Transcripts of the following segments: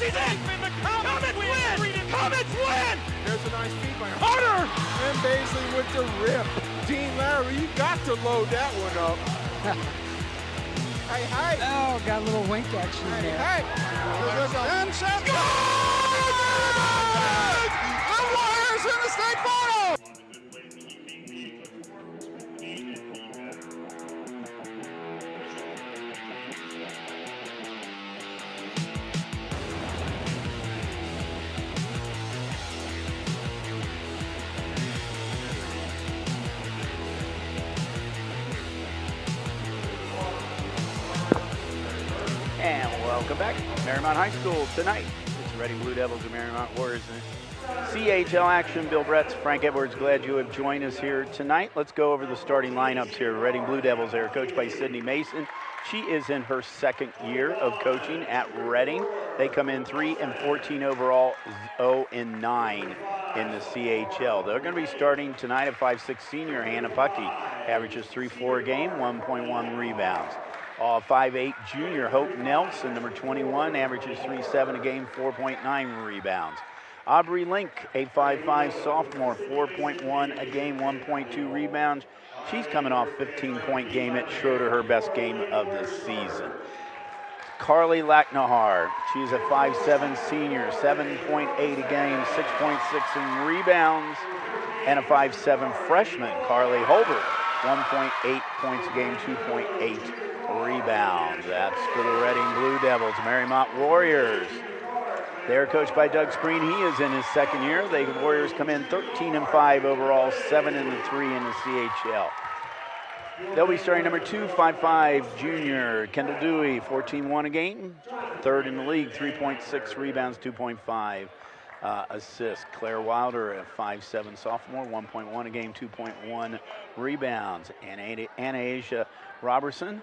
she's in! Comets win! Comets win! There's a nice feed by Carter! And Baisley with the rip. Dean Lowry, you got to load that one up. Hey, hey! Oh, got a little wink action there. Hey! And set. The Warriors in the state final! And welcome back. Mariemont High School tonight. It's the Reading Blue Devils and Mariemont Warriors in CHL action. Bill Bretz, Frank Edwards, glad you have joined us here tonight. Let's go over the starting lineups here. Reading Blue Devils, they are coached by Sydney Mason. She is in her second year of coaching at Reading. They come in 3-14 overall, 0-9 in the CHL. They're going to be starting tonight at 5'6" senior Hannah Puckey. Averages 3-4 a game, 1.1 rebounds. 5'8" junior Hope Nelson, number 21, averages 3.7 a game, 4.9 rebounds. Aubrey Link, a 5'5" sophomore, 4.1 a game, 1.2 rebounds. She's coming off 15-point game at Schroeder, her best game of the season. Carly Lacknahar, she's a 5'7" senior, 7.8 a game, 6.6 in rebounds, and a 5'7" freshman, Carly Holbert, 1.8 points a game, 2.8 rebounds. That's for the Reading Blue Devils. Mariemont Warriors, they're coached by Doug Spreen. He is in his second year. The Warriors come in 13-5 overall, 7-3 in the CHL. They'll be starting number 2, 5'5" junior Kendall Dewey, 14-1 a game, third in the league, 3.6 rebounds, 2.5 assists. Claire Wilder, a 5'7" sophomore, 1.1 a game, 2.1 rebounds. And Anasia Robertson,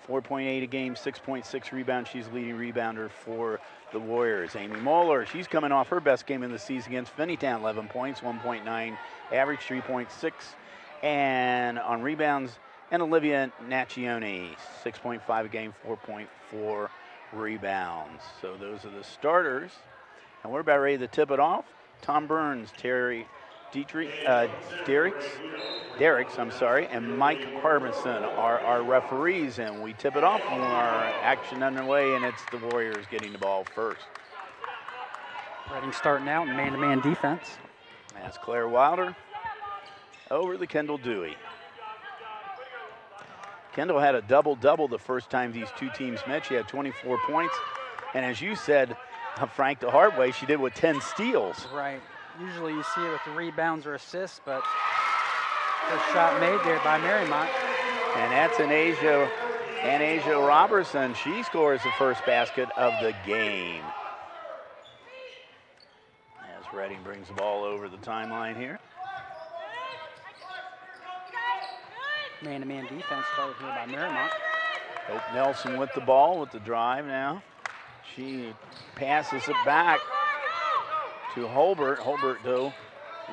4.8 a game, 6.6 rebounds. She's leading rebounder for the Warriors. Amy Moeller, she's coming off her best game of the season against Finneytown, 11 points, 1.9 average, 3.6. And on rebounds, and Olivia Naccioni, 6.5 a game, 4.4 rebounds. So those are the starters. And we're about ready to tip it off. Tom Burns, Terry Derricks, and Mike Harbison are our referees, and we tip it off when our action underway, and it's the Warriors getting the ball first. Reading starting out in man-to-man defense. That's Claire Wilder over the Kendall Dewey. Kendall had a double-double the first time these two teams met. She had 24 points, and as you said, Frank, the hard way, she did with 10 steals. Right. Usually you see it with the rebounds or assists, but first shot made there by Mariemont. And that's Anasia Robertson. She scores the first basket of the game. As Reading brings the ball over the timeline here. Man-to-man defense started here by Mariemont. Hope Nelson with the ball, with the drive now. She passes it back to Holbert. Holbert, though,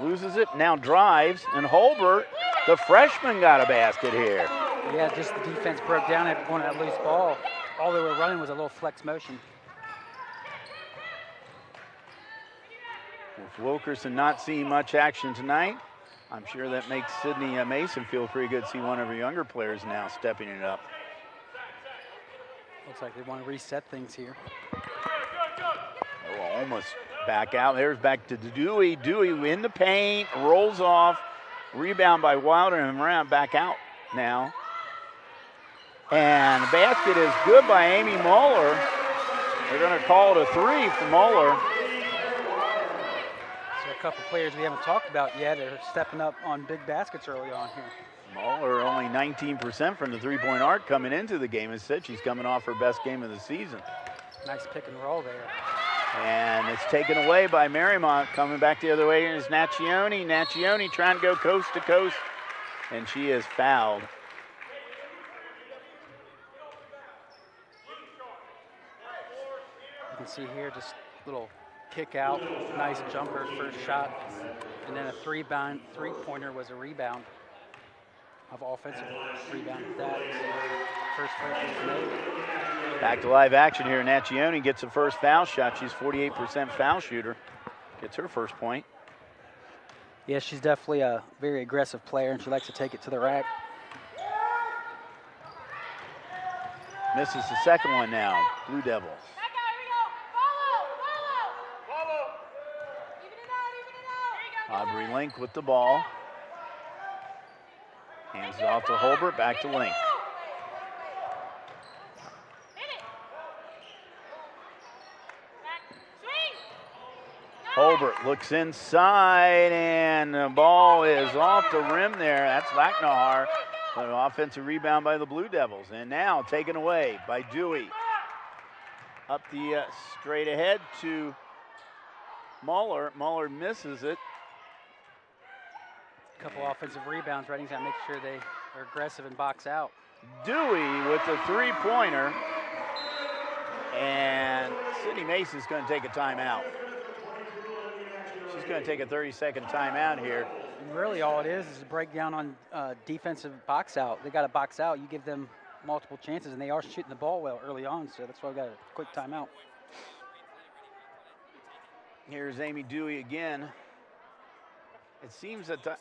loses it, now drives, and Holbert, the freshman, got a basket here. Yeah, just the defense broke down after going that loose ball. All they were running was a little flex motion. With Wilkerson not seeing much action tonight, I'm sure that makes Sydney Mason feel pretty good to see one of her younger players now stepping it up. Looks like they want to reset things here. Oh, almost back out. There's back to Dewey. Dewey in the paint, rolls off. Rebound by Wilder, and around back out now. And the basket is good by Amy Moeller. They're going to call it a 3 for Moeller. So a couple players we haven't talked about yet are stepping up on big baskets early on here. Moeller only 19% from the three-point arc coming into the game. As said, she's coming off her best game of the season. Nice pick and roll there. And it's taken away by Mariemont. Coming back the other way is Naccioni. Naccioni trying to go coast to coast, and she is fouled. You can see here just a little kick out, nice jumper, first shot, and then a three-pointer was a rebound. Of offensive rebound at that. First free throw made. Back to live action here. Naccioni gets the first foul shot. She's 48% foul shooter. Gets her first point. Yeah, she's definitely a very aggressive player, and she likes to take it to the rack. Misses the second one now. Blue Devils. Aubrey Link with the ball. Hands it off to Holbert, back to Link. Holbert looks inside, and the ball is off the rim there. That's Lacknahar. An offensive rebound by the Blue Devils. And now taken away by Dewey. Up the straight ahead to Muller. Muller misses it. A couple offensive rebounds. Reading's got to make sure they are aggressive and box out. Dewey with the three-pointer. And Sydney Mason's going to take a timeout. She's going to take a 30-second timeout here. And really all it is a breakdown on defensive box out. They got to box out. You give them multiple chances, and they are shooting the ball well early on, so that's why we got a quick timeout. Here's Amy Dewey again. It seems that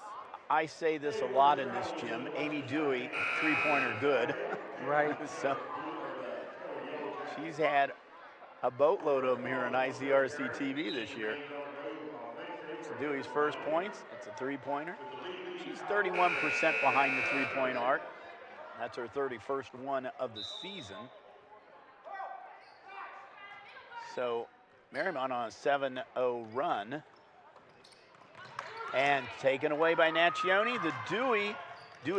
I say this a lot in this gym. Amy Dewey, three-pointer good. Right. So she's had a boatload of them here on ICRC-TV this year. It's Dewey's first points. It's a three-pointer. She's 31% behind the three-point arc. That's her 31st one of the season. So Mariemont on a 7-0 run. And taken away by Naccioni. The Dewey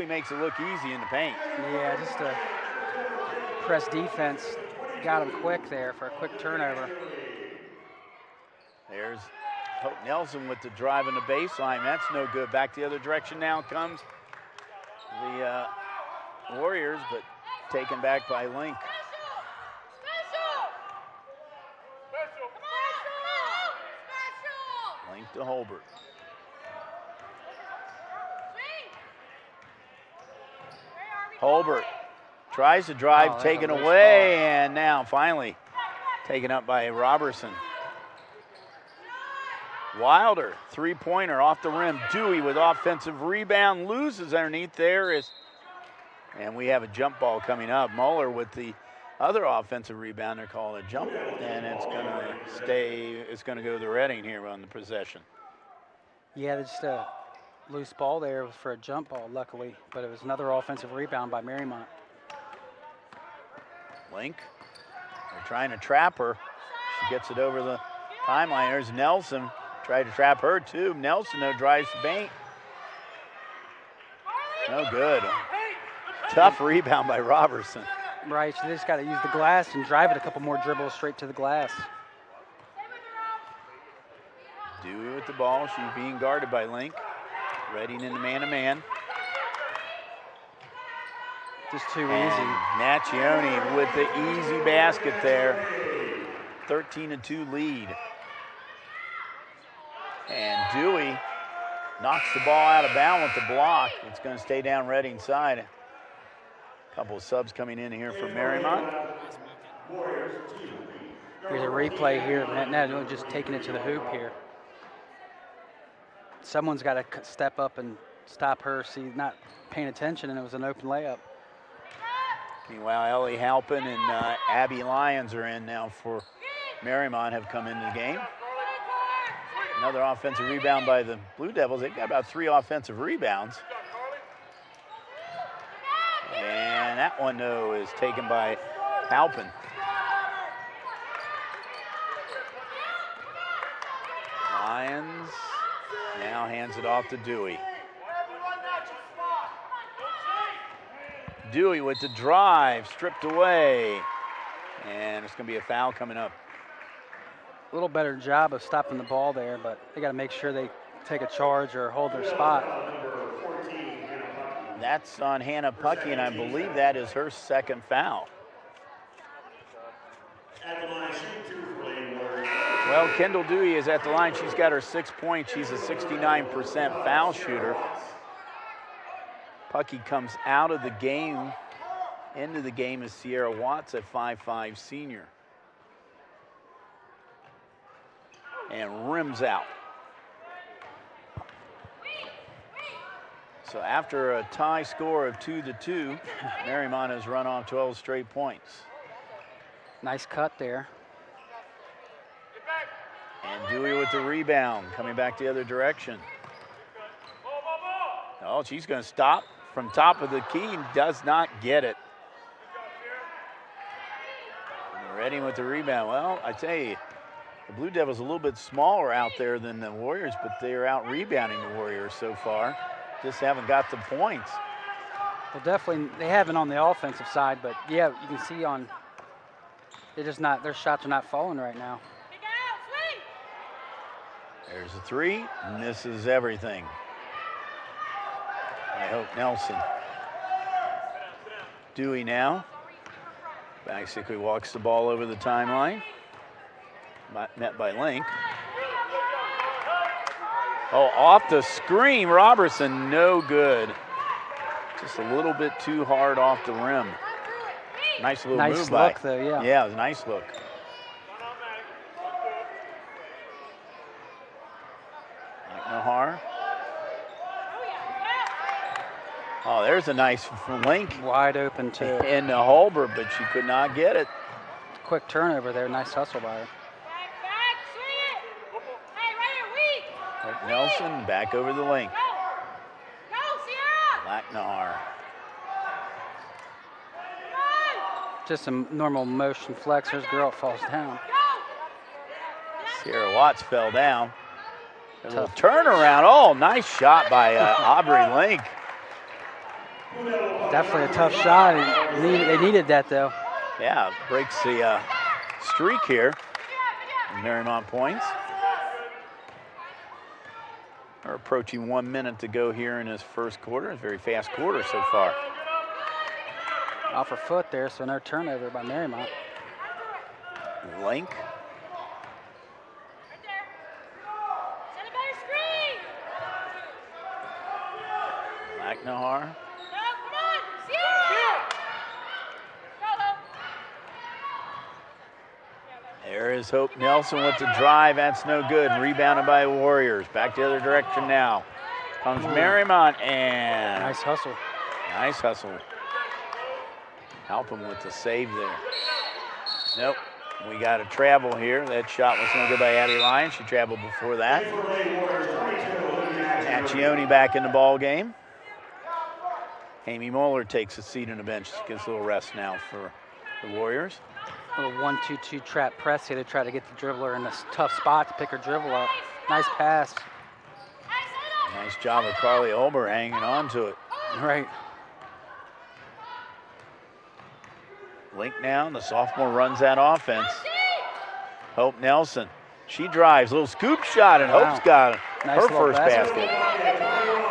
makes it look easy in the paint. Yeah, just a press defense. Got him quick there for a quick turnover. There's Hope Nelson with the drive on the baseline. That's no good. Back the other direction now comes the Warriors, but taken back by Link. Link to Holbert. Holbert tries to drive, taken away, and now finally taken up by Robertson. Wilder, three-pointer off the rim. Dewey with offensive rebound, loses underneath there. And we have a jump ball coming up. Muller with the other offensive rebound. They're calling a jump, and it's going to stay. It's going to go to Reading here on the possession. Yeah, just a loose ball there for a jump ball, luckily, but it was another offensive rebound by Mariemont. Link, they're trying to trap her. She gets it over the timeline. There's Nelson, tried to trap her too. Nelson, though, drives the paint. No good. Tough rebound by Robertson. Right, so they just got to use the glass and drive it a couple more dribbles straight to the glass. Dewey with the ball. She's being guarded by Link. Reading in the man-to-man. Just too easy. Naccioni with the easy basket there. 13-2 lead. And Dewey knocks the ball out of bounds with the block. It's going to stay down Reading side. A couple of subs coming in here for Mariemont. Here's a replay here. Now just taking it to the hoop here. Someone's got to step up and stop her. She's not paying attention, and it was an open layup. Meanwhile, Ellie Halpin and Abby Lyons are in now for Mariemont, have come into the game. Another offensive rebound by the Blue Devils. They've got about 3 offensive rebounds. And that one, though, is taken by Halpin. Lyons now hands it off to Dewey. Dewey with the drive, stripped away. And it's going to be a foul coming up. A little better job of stopping the ball there, but they got to make sure they take a charge or hold their spot. That's on Hannah Puckey, and I believe that is her second foul. Well, Kendall Dewey is at the line. She's got her 6 points. She's a 69% foul shooter. Puckey comes out of the game Into the game is Sierra Watts, a 5'5" senior. And rims out. So after a tie score of 2-2, Mariemont has run off 12 straight points. Nice cut there. And Dewey with the rebound, coming back the other direction. Oh, she's going to stop from top of the key and does not get it. Redding with the rebound. Well, I tell you, the Blue Devils a little bit smaller out there than the Warriors, but they're out rebounding the Warriors so far. Just haven't got the points. Well, definitely, they haven't on the offensive side, but yeah, you can see on, they're just not, their shots are not falling right now. There's a three, misses everything. I hope Nelson. Dewey now. Basically walks the ball over the timeline. Met by Link. Oh, off the screen, Robertson, no good. Just a little bit too hard off the rim. Nice little move Nice by. look though, yeah. Yeah, it was a nice look. Nahar. Oh, there's a nice Link. Wide open too. In the Holbert, but she could not get it. Quick turnover there, nice hustle by her. Nelson back over the Link. Nahar. Just a normal motion flex. There's girl falls down. Sierra Watts fell down. A little turnaround. Oh, nice shot by Aubrey Link. Definitely a tough shot. They needed that though. Yeah, breaks the streak here. Mariemont points. We're approaching 1 minute to go here in this first quarter. It's a very fast quarter so far. Off her foot there, so no turnover by Mariemont. Link. McNahar. There is Hope Nelson with the drive. That's no good. Rebounded by the Warriors. Back the other direction now. Comes Mariemont and Nice hustle. Nice hustle. Help him with the save there. Nope. We got a travel here. That shot was going to go by Addie Lyons. She traveled before that. Accioni back in the ball game. Amy Moeller takes a seat on the bench. Gets a little rest now for the Warriors. Little 1-2-2 trap press here to try to get the dribbler in this tough spot to pick her dribble up. Nice pass. Nice job of Carly Olber hanging on to it. Right. Link now, the sophomore runs that offense. Hope Nelson, she drives, little scoop shot, and Wow. Hope's got Nice her little first basket.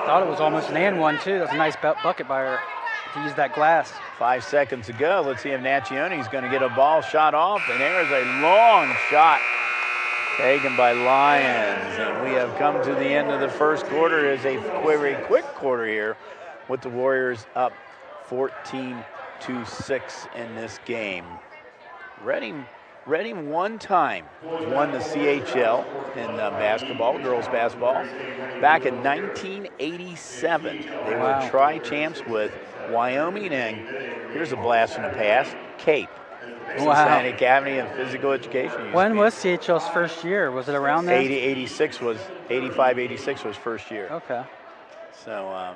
Thought it was almost an and one too. That was a nice bucket by her to use that glass. 5 seconds to go. Let's see if Naccioni's going to get a ball shot off, and there's a long shot taken by Lyons. And we have come to the end of the first quarter. It is a very quick quarter here with the Warriors up 14-6 in this game. Reading one time won the CHL in basketball, girls basketball, back in 1987. They were tri-champs with Wyoming and, here's a blast from the past, Cape. Cincinnati Academy of Physical Education. When was CHL's first year? Was it around there? 85-86 was first year. Okay. So,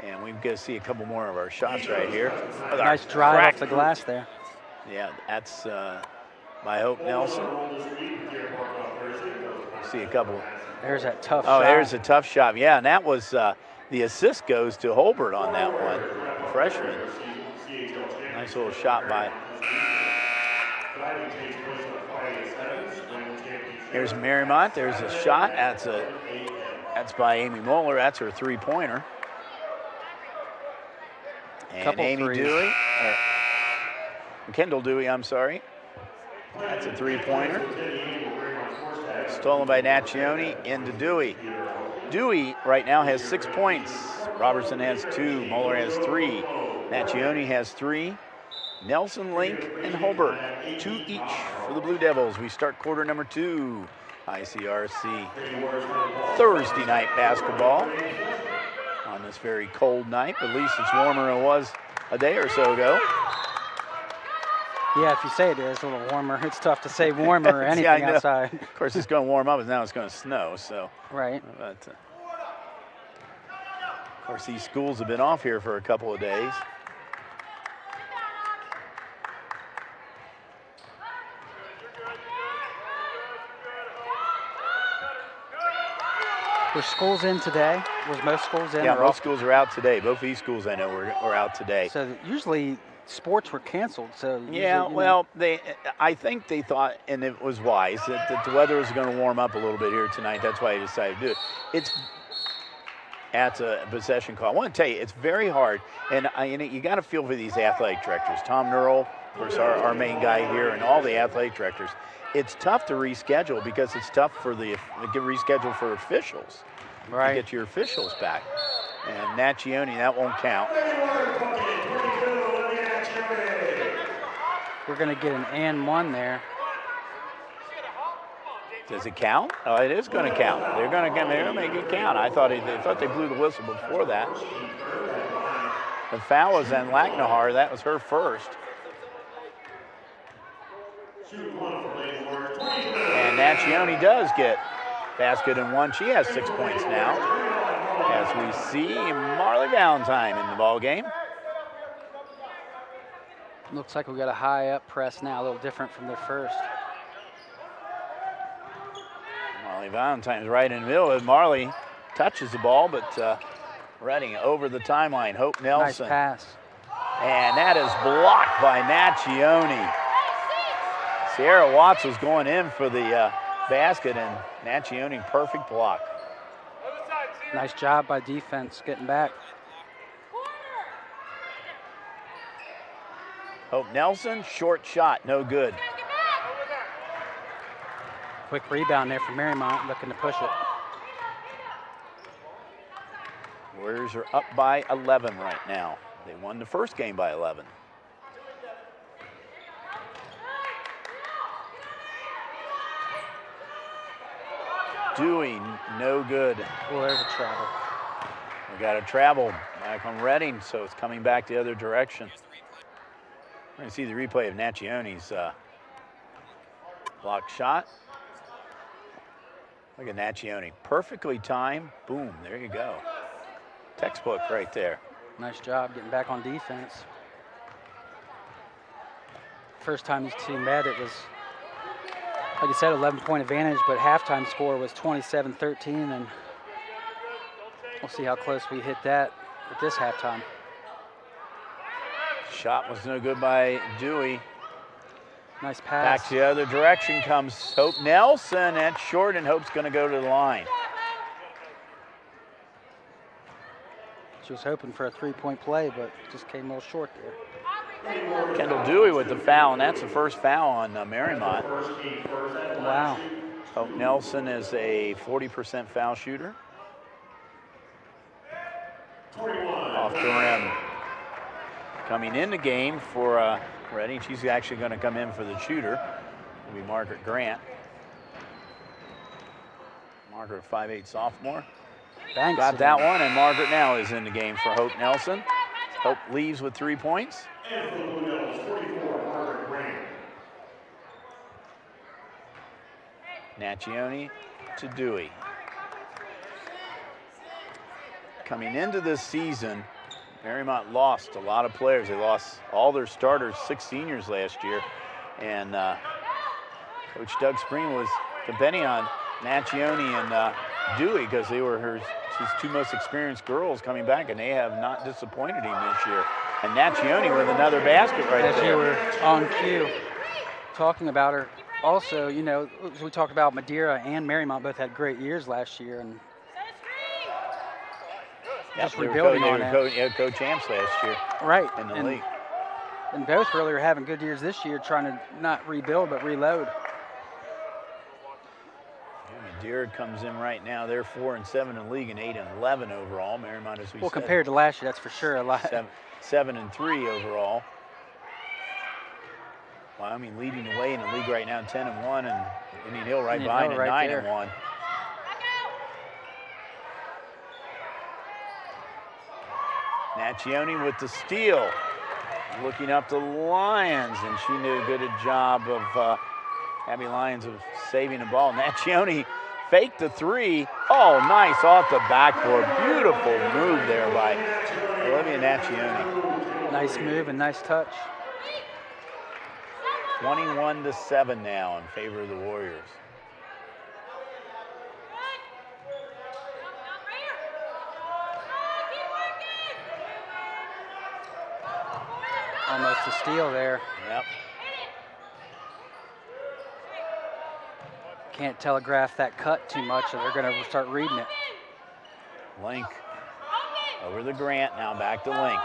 and we've got to see a couple more of our shots right here. Nice drive off the glass there. Yeah, that's by Hope Nelson. See a couple. There's that tough shot. Oh, there's a tough shot. Yeah, and that was the assist goes to Holbert on that one, freshman. Nice little shot by. Here's Mariemont. There's a shot. That's by Amy Moeller. That's her three-pointer. And Amy threes. Dewey, Kendall Dewey, I'm sorry. That's a three-pointer. Stolen by Naccioni into Dewey. Dewey right now has 6 points. Robertson has 2. Moeller has 3. Nachioni has 3. Nelson, Link, and Holbert, 2 each for the Blue Devils. We start quarter number 2. ICRC Thursday night basketball on this very cold night, but at least it's warmer than it was a day or so ago. Yeah, if you say it is a little warmer, it's tough to say warmer or anything outside. Of course, it's going to warm up, and now it's going to snow. So right. But, of course, these schools have been off here for a couple of days. Were schools in today? Was most schools in? Yeah, most schools are out today. Both of these schools I know are out today. So usually sports were canceled. So yeah, well, I think they thought, and it was wise, that the weather was going to warm up a little bit here tonight. That's why I decided to do it. That's a possession call. I want to tell you, it's very hard, and you got to feel for these athletic directors. Tom Nurl, of course, our main guy here, and all the athletic directors. It's tough to reschedule because it's tough to reschedule for officials. Right. To get your officials back. And Nachioni, that won't count. We're going to get an and 1 there. Does it count? Oh, it is going to count. They're going to make it count. I thought they blew the whistle before that. The foul was on Lacknahar. That was her first. And Nachioni does get basket and 1. She has 6 points now. As we see Marley Valentine in the ball game. Looks like we got a high up press now, a little different from their first. Marley Valentine's right in the middle. Marley touches the ball, but Redding over the timeline. Hope Nelson. Nice pass. And that is blocked by Nachioni. Sierra Watts was going in for the basket, and Nachioni, perfect block. Nice job by defense getting back. Hope Nelson, short shot, no good. Quick rebound there for Mariemont, looking to push it. Warriors are up by 11 right now. They won the first game by 11. Dewey, no good. Well, there's a travel. We got a travel back on Redding, so it's coming back the other direction. We're going to see the replay of Nachioni's block shot. Look at Nachioni, perfectly timed. Boom, there you go. Textbook right there. Nice job getting back on defense. First time these two met, it was, like you said, 11-point advantage, but halftime score was 27-13, and we'll see how close we hit that at this halftime. Shot was no good by Dewey. Nice pass. Back the other direction comes Hope Nelson. That's short, and Hope's going to go to the line. She was hoping for a three-point play, but just came a little short there. Kendall Dewey with the foul, and that's the first foul on Mariemont. Wow. Hope Nelson is a 40% foul shooter. Off the rim. Coming in the game for Redding, she's actually going to come in for the shooter. It'll be Margaret Grant. Margaret, 5'8" sophomore. Thanks. Got that one, and Margaret now is in the game for Hope Nelson. Hope leaves with 3 points. Nachioni to Dewey. Coming into this season, Mariemont lost a lot of players. They lost all their starters, 6 seniors last year. And Coach Doug Spring was depending on Nachioni and Dewey because they were his 2 most experienced girls coming back, and they have not disappointed him this year. And Nachioni with another basket right As there. you were on cue talking about her. Also, you know, we talked about Madeira and Mariemont both had great years last year, and just rebuilding on that. Co-champs last year. Right. In the league. And both really are having good years this year, trying to not rebuild but reload. Madeira comes in right now. They're 4-7 in the league and 8-11 overall. Mariemont, as we said. Well, compared to last year, that's for sure a lot. 7-3 overall. Wyoming leading the way in the league right now, 10-1, and Indian Hill right behind at 9-1. Naccioni with the steal, looking up the Lions, and she did a good job of Abby Lyons of saving the ball. Naccioni faked the three. Oh, nice off the backboard. Beautiful move there by Olivia Naccioni. Nice move and nice touch. 21-7 now in favor of the Warriors. Almost a steal there. Yep. Can't telegraph that cut too much, or they're going to start reading it. Link over the Grant, now back to Link.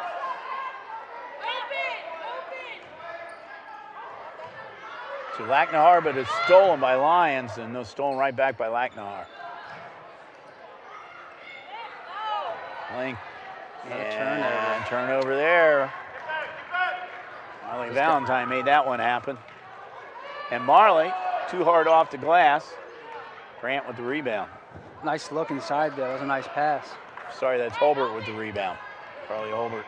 To Lacknahar, but it's stolen by Lions, and no, stolen right back by Lacknahar. Link. And turnover there. Marley Valentine made that one happen. And Marley, too hard off the glass. Grant with the rebound. Nice look inside, though. It was a nice pass. Sorry, that's Holbert with the rebound. Carly Holbert.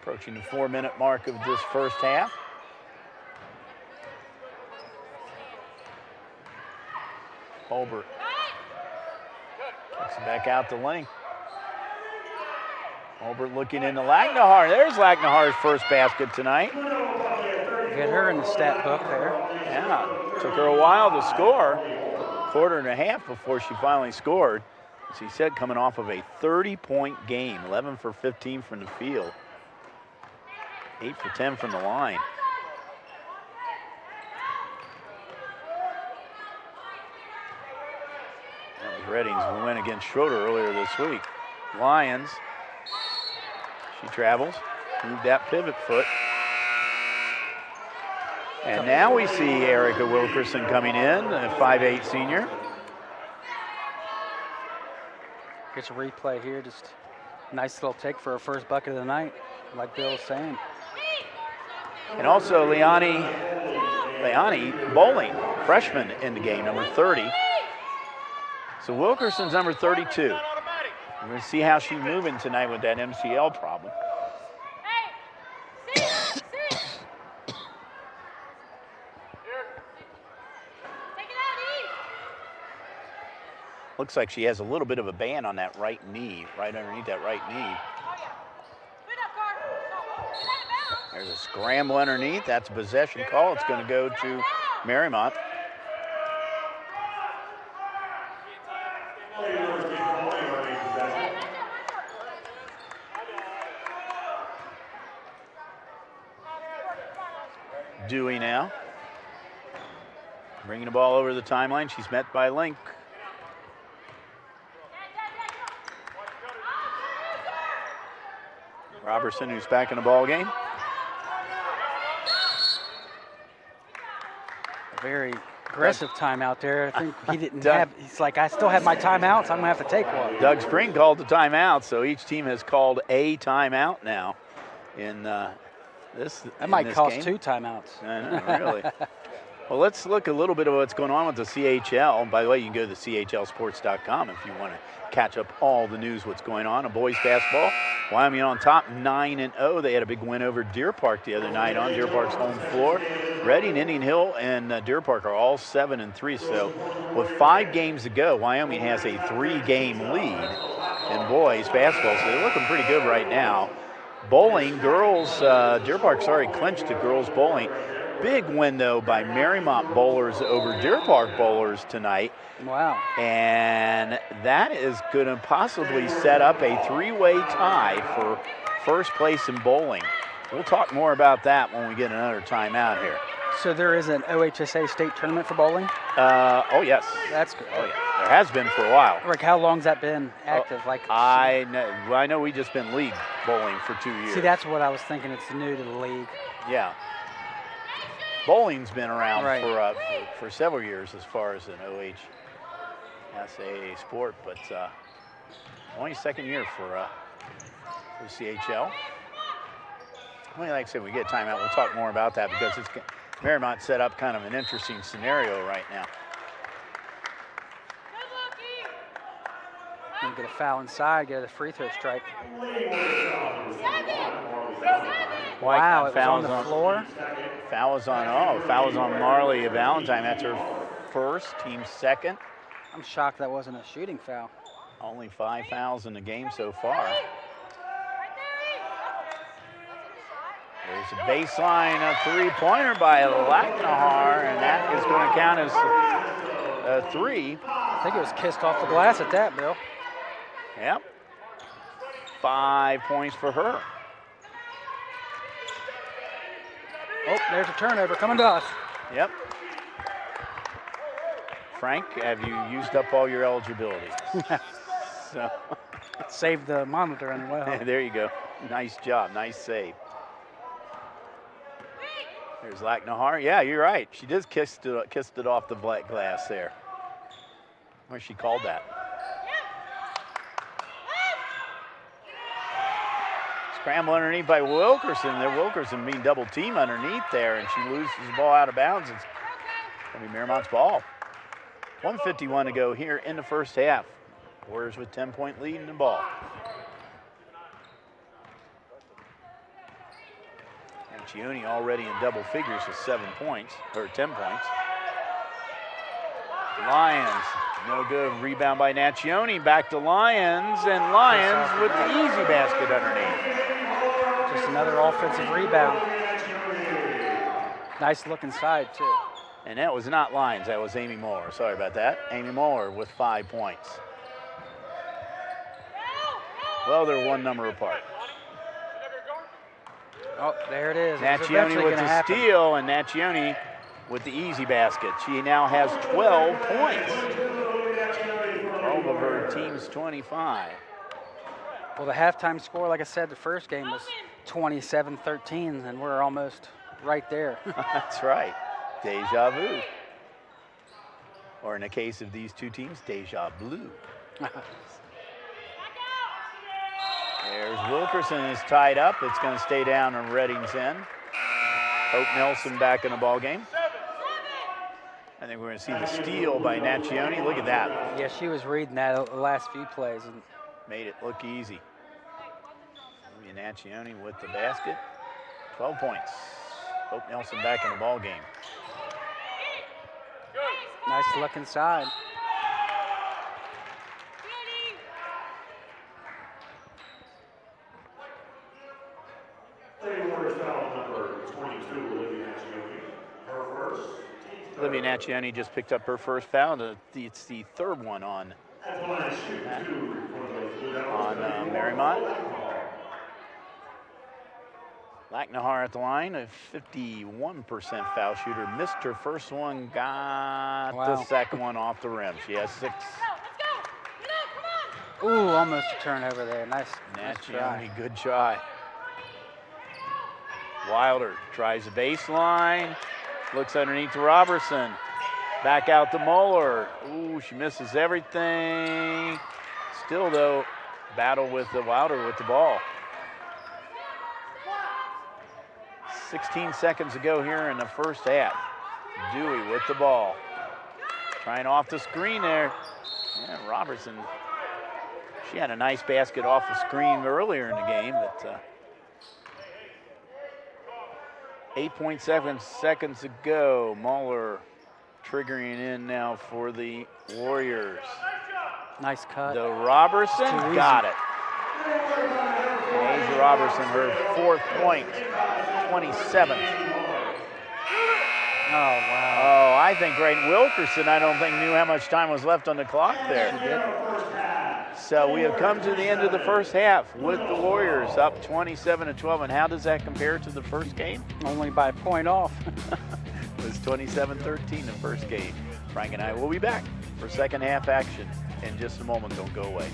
Approaching the 4-minute mark of this first half. Holbert kicks it back out to Link. Holbert looking into Lacknahar. There's Lacknahar's first basket tonight. Get her in the stat book there. Yeah, took her a while to score. Quarter and a half before she finally scored. As he said, coming off of a 30-point game, 11 for 15 from the field, 8 for 10 from the line. That was Redding's win against Schroeder earlier this week. Lions, she travels, moved that pivot foot. And now we see Erica Wilkerson coming in, a 5'8" senior. Gets a replay here, just nice little take for her first bucket of the night, like Bill was saying. And also Leonie Bowling, freshman in the game, number 30. So Wilkerson's number 32. We're going to see how she's moving tonight with that MCL problem. Looks like she has a little bit of a band on that right knee, right underneath that right knee. There's a scramble underneath. That's a possession call. It's going to go to Mariemont. Dewey now. Bringing the ball over the timeline. She's met by Link. Robertson, who's back in the ball game. A very aggressive timeout there. I think he didn't have, he's like, I still have my timeout, so I'm going to have to take one. Doug Spring called the timeout, so each team has called a timeout now in this That might cost game. 2 timeouts. I know, really. Well, let's look a little bit of what's going on with the CHL. By the way, you can go to chlsports.com if you want to catch up all the news, what's going on. Boys basketball, Wyoming on top, 9-0. They had a big win over Deer Park the other night on Deer Park's home floor. Reading, Indian Hill, and Deer Park are all 7-3. So with 5 games to go, Wyoming has a 3-game lead in boys basketball. So they're looking pretty good right now. Bowling, girls, Deer Park's already clinched the girls bowling. Big win, though, by Mariemont bowlers over Deer Park bowlers tonight. Wow. And that is going to possibly set up a 3-way tie for first place in bowling. We'll talk more about that when we get another timeout here. So there is an OHSA state tournament for bowling? Oh, yes. That's good. Oh, yeah. There has been for a while. Rick, how long's that been active? I know we just been league bowling for 2 years. See, that's what I was thinking. It's new to the league. Yeah. Bowling's been around Right. for several years as far as an OHSAA sport, but only second year for for CHL. Well, like I said, we get a timeout. We'll talk more about that because it's Mariemont set up kind of an interesting scenario right now. Gonna get a foul inside, get a free throw strike. Wow, it was on the floor. Foul is on Marley Valentine. That's her first, team second. I'm shocked that wasn't a shooting foul. Only 5 fouls in the game so far. There's a baseline, a three-pointer by Lacknahar, and that is going to count as a 3. I think it was kissed off the glass at that, Bill. Yep. 5 points for her. Oh, there's a turnover coming to us. Yep. Frank, have you used up all your eligibility? So. Saved the monitor and well. There you go. Nice job. Nice save. There's Lacknahar. Yeah, you're right. She just kissed it off the black glass there. Where she called that. Scramble underneath by Wilkerson. Wilkerson being double teamed underneath there, and she loses the ball out of bounds. It's going to be Mariemont's ball. 1:51 to go here in the first half. Warriors with 10-point lead in the ball. And Gioni already in double figures with 10 points. Lions, no good. Rebound by Naccioni. Back to Lions, and Lions with the easy basket underneath. Just another offensive rebound. Nice look inside, too. And that was not Lions, that was Amy Moore. Sorry about that. Amy Moore with 5 points. Well, they're one number apart. Oh, there it is. Naccioni with the steal, and Naccioni with the easy basket. She now has 12 points. 12 of her team's 25. Well, the halftime score, like I said, the first game was 27-13, and we're almost right there. That's right. Deja vu. Or in the case of these two teams, deja blue. There's Wilkerson is tied up. It's going to stay down on Redding's end. Hope Nelson back in the ball game. I think we're going to see the steal by Naccioni. Look at that. Yeah, she was reading that the last few plays. And made it look easy. Naccioni with the basket. 12 points. Hope Nelson back in the ball game. Nice look inside. Olivia Naccioni just picked up her first foul. It's the third one on Mariemont. Lacknahar at the line, a 51% foul shooter. Missed her first one, got the second one off the rim. She has 6. Ooh, almost a turnover there. Nice Naccioni, good try. Wilder tries the baseline, looks underneath to Robertson. Back out to Moeller. Ooh, she misses everything. Still, though, battle with the Wilder with the ball. 16 seconds to go here in the first half. Dewey with the ball. Trying off the screen there. And Robertson, she had a nice basket off the screen earlier in the game. But 8.7 seconds to go. Muller triggering in now for the Warriors. Nice cut. The Robertson got it. Asia Robertson, her 4th point. 27th. Oh, wow. Oh, I think Grayton Wilkerson, I don't think knew how much time was left on the clock there. She did. So we have come to the end of the first half with the Warriors up 27-12. And how does that compare to the first game? Only by a point off. It was 27-13 the first game. Frank and I will be back for second half action in just a moment. Don't go away.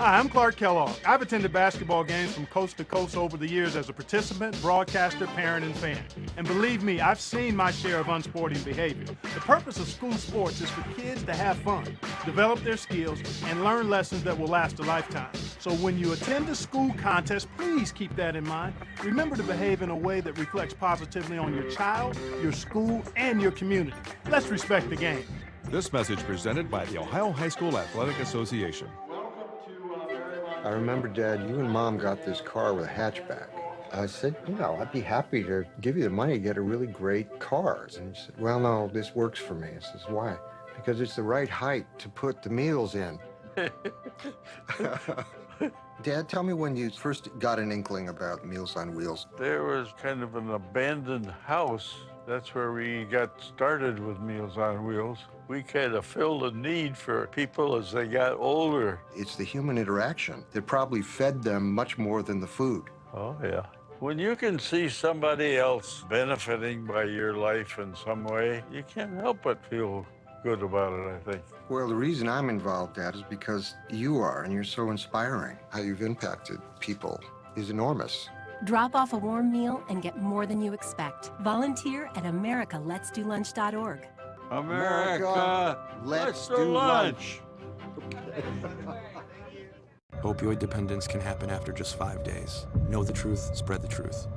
Hi, I'm Clark Kellogg. I've attended basketball games from coast to coast over the years as a participant, broadcaster, parent, and fan. And believe me, I've seen my share of unsporting behavior. The purpose of school sports is for kids to have fun, develop their skills, and learn lessons that will last a lifetime. So when you attend a school contest, please keep that in mind. Remember to behave in a way that reflects positively on your child, your school, and your community. Let's respect the game. This message presented by the Ohio High School Athletic Association. I remember, Dad, you and Mom got this car with a hatchback. I said, I'd be happy to give you the money to get a really great car. And he said, well, no, this works for me. I says, why? Because it's the right height to put the meals in. Dad, tell me when you first got an inkling about Meals on Wheels. There was kind of an abandoned house. That's where we got started with Meals on Wheels. We kind of filled a need for people as they got older. It's the human interaction that probably fed them much more than the food. Oh, yeah. When you can see somebody else benefiting by your life in some way, you can't help but feel good about it, I think. Well, the reason I'm involved, Dad, is because you are, and you're so inspiring. How you've impacted people is enormous. Drop off a warm meal and get more than you expect. Volunteer at americaletsdolunch.org. America, let's do lunch. Opioid dependence can happen after just 5 days. Know the truth, spread the truth.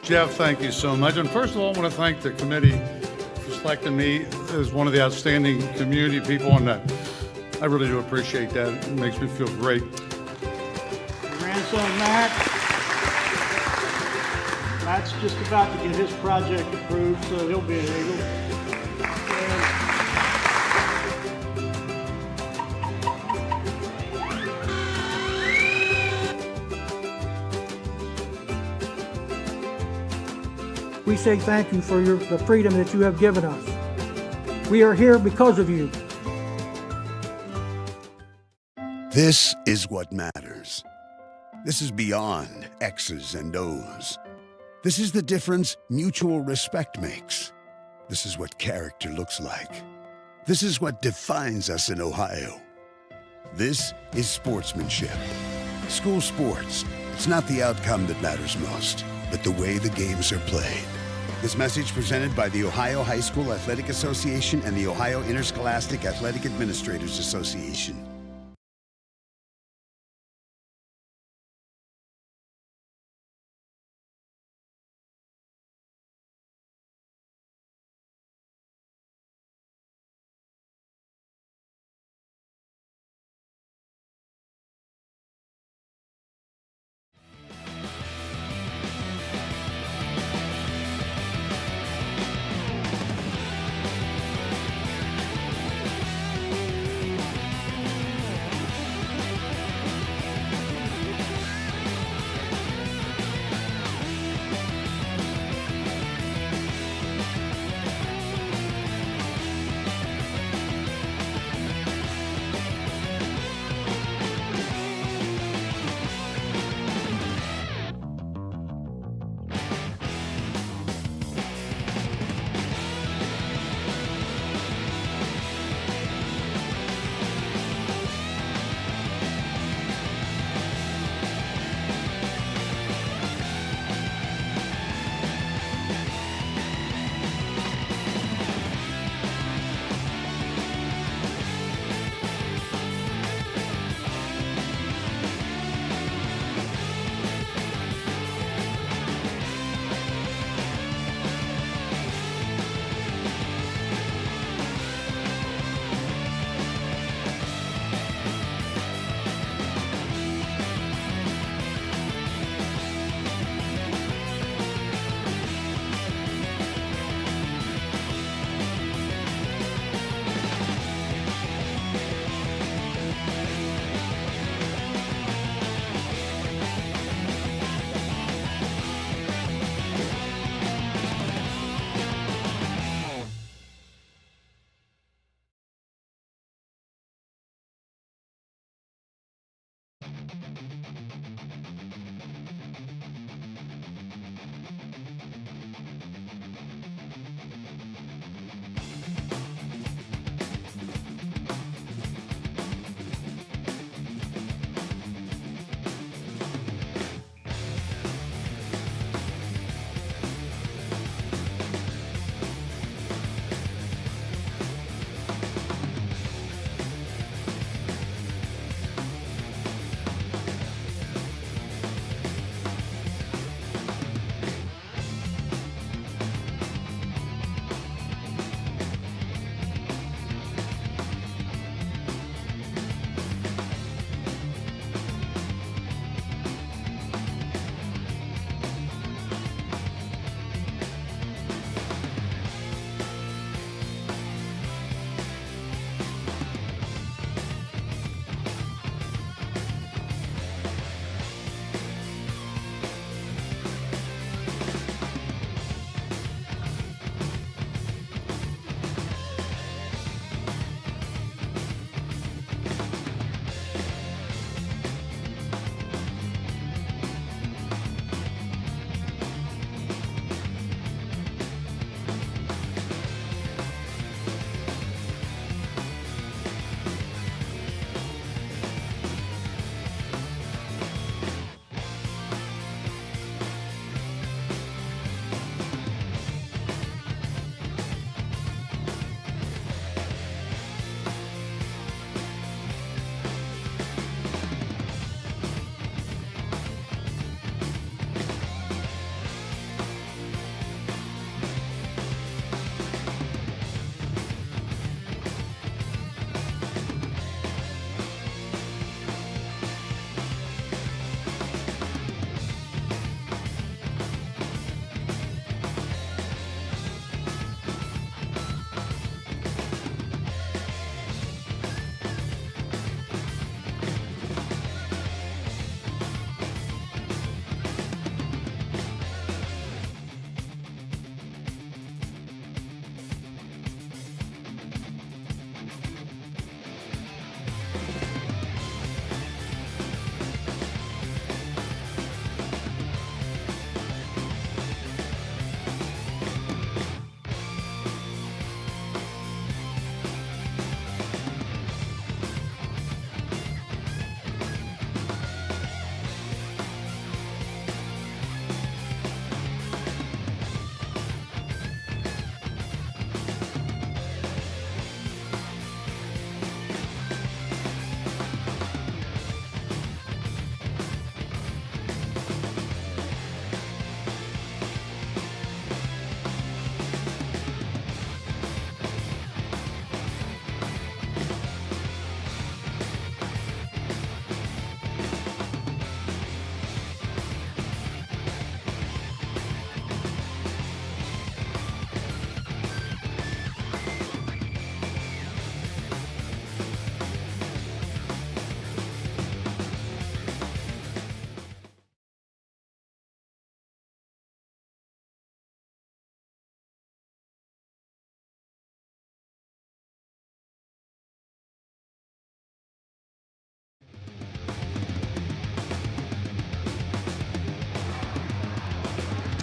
Jeff, thank you so much. And first of all, I want to thank the committee for selecting me as one of the outstanding community people, and I really do appreciate that. It makes me feel great. Grandson Matt's just about to get his project approved, so he'll be an Eagle. We say thank you for the freedom that you have given us. We are here because of you. This is what matters. This is beyond X's and O's. This is the difference mutual respect makes. This is what character looks like. This is what defines us in Ohio. This is sportsmanship. School sports, it's not the outcome that matters most, but the way the games are played. This message presented by the Ohio High School Athletic Association and the Ohio Interscholastic Athletic Administrators Association.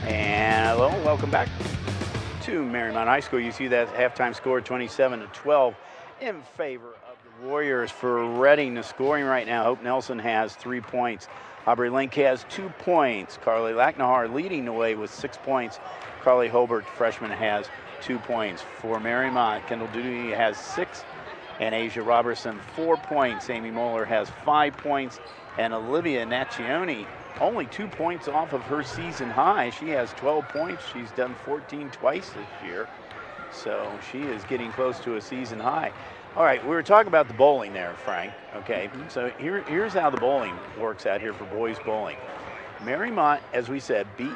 And hello, welcome back to Mariemont High School. You see that halftime score 27-12 in favor of the Warriors. For Reading, the scoring right now, Hope Nelson has 3 points. Aubrey Link has 2 points. Carly Lacknahar leading the way with 6 points. Carly Hobart, freshman, has 2 points. For Mariemont, Kendall Duty has 6, and Asia Robertson 4 points. Amy Moeller has 5 points, and Olivia Naccioni only 2 points off of her season high. She has 12 points. She's done 14 twice this year, so she is getting close to a season high. All right, we were talking about the bowling there, Frank. Okay, so here's how the bowling works out here for boys bowling. Mariemont, as we said, beat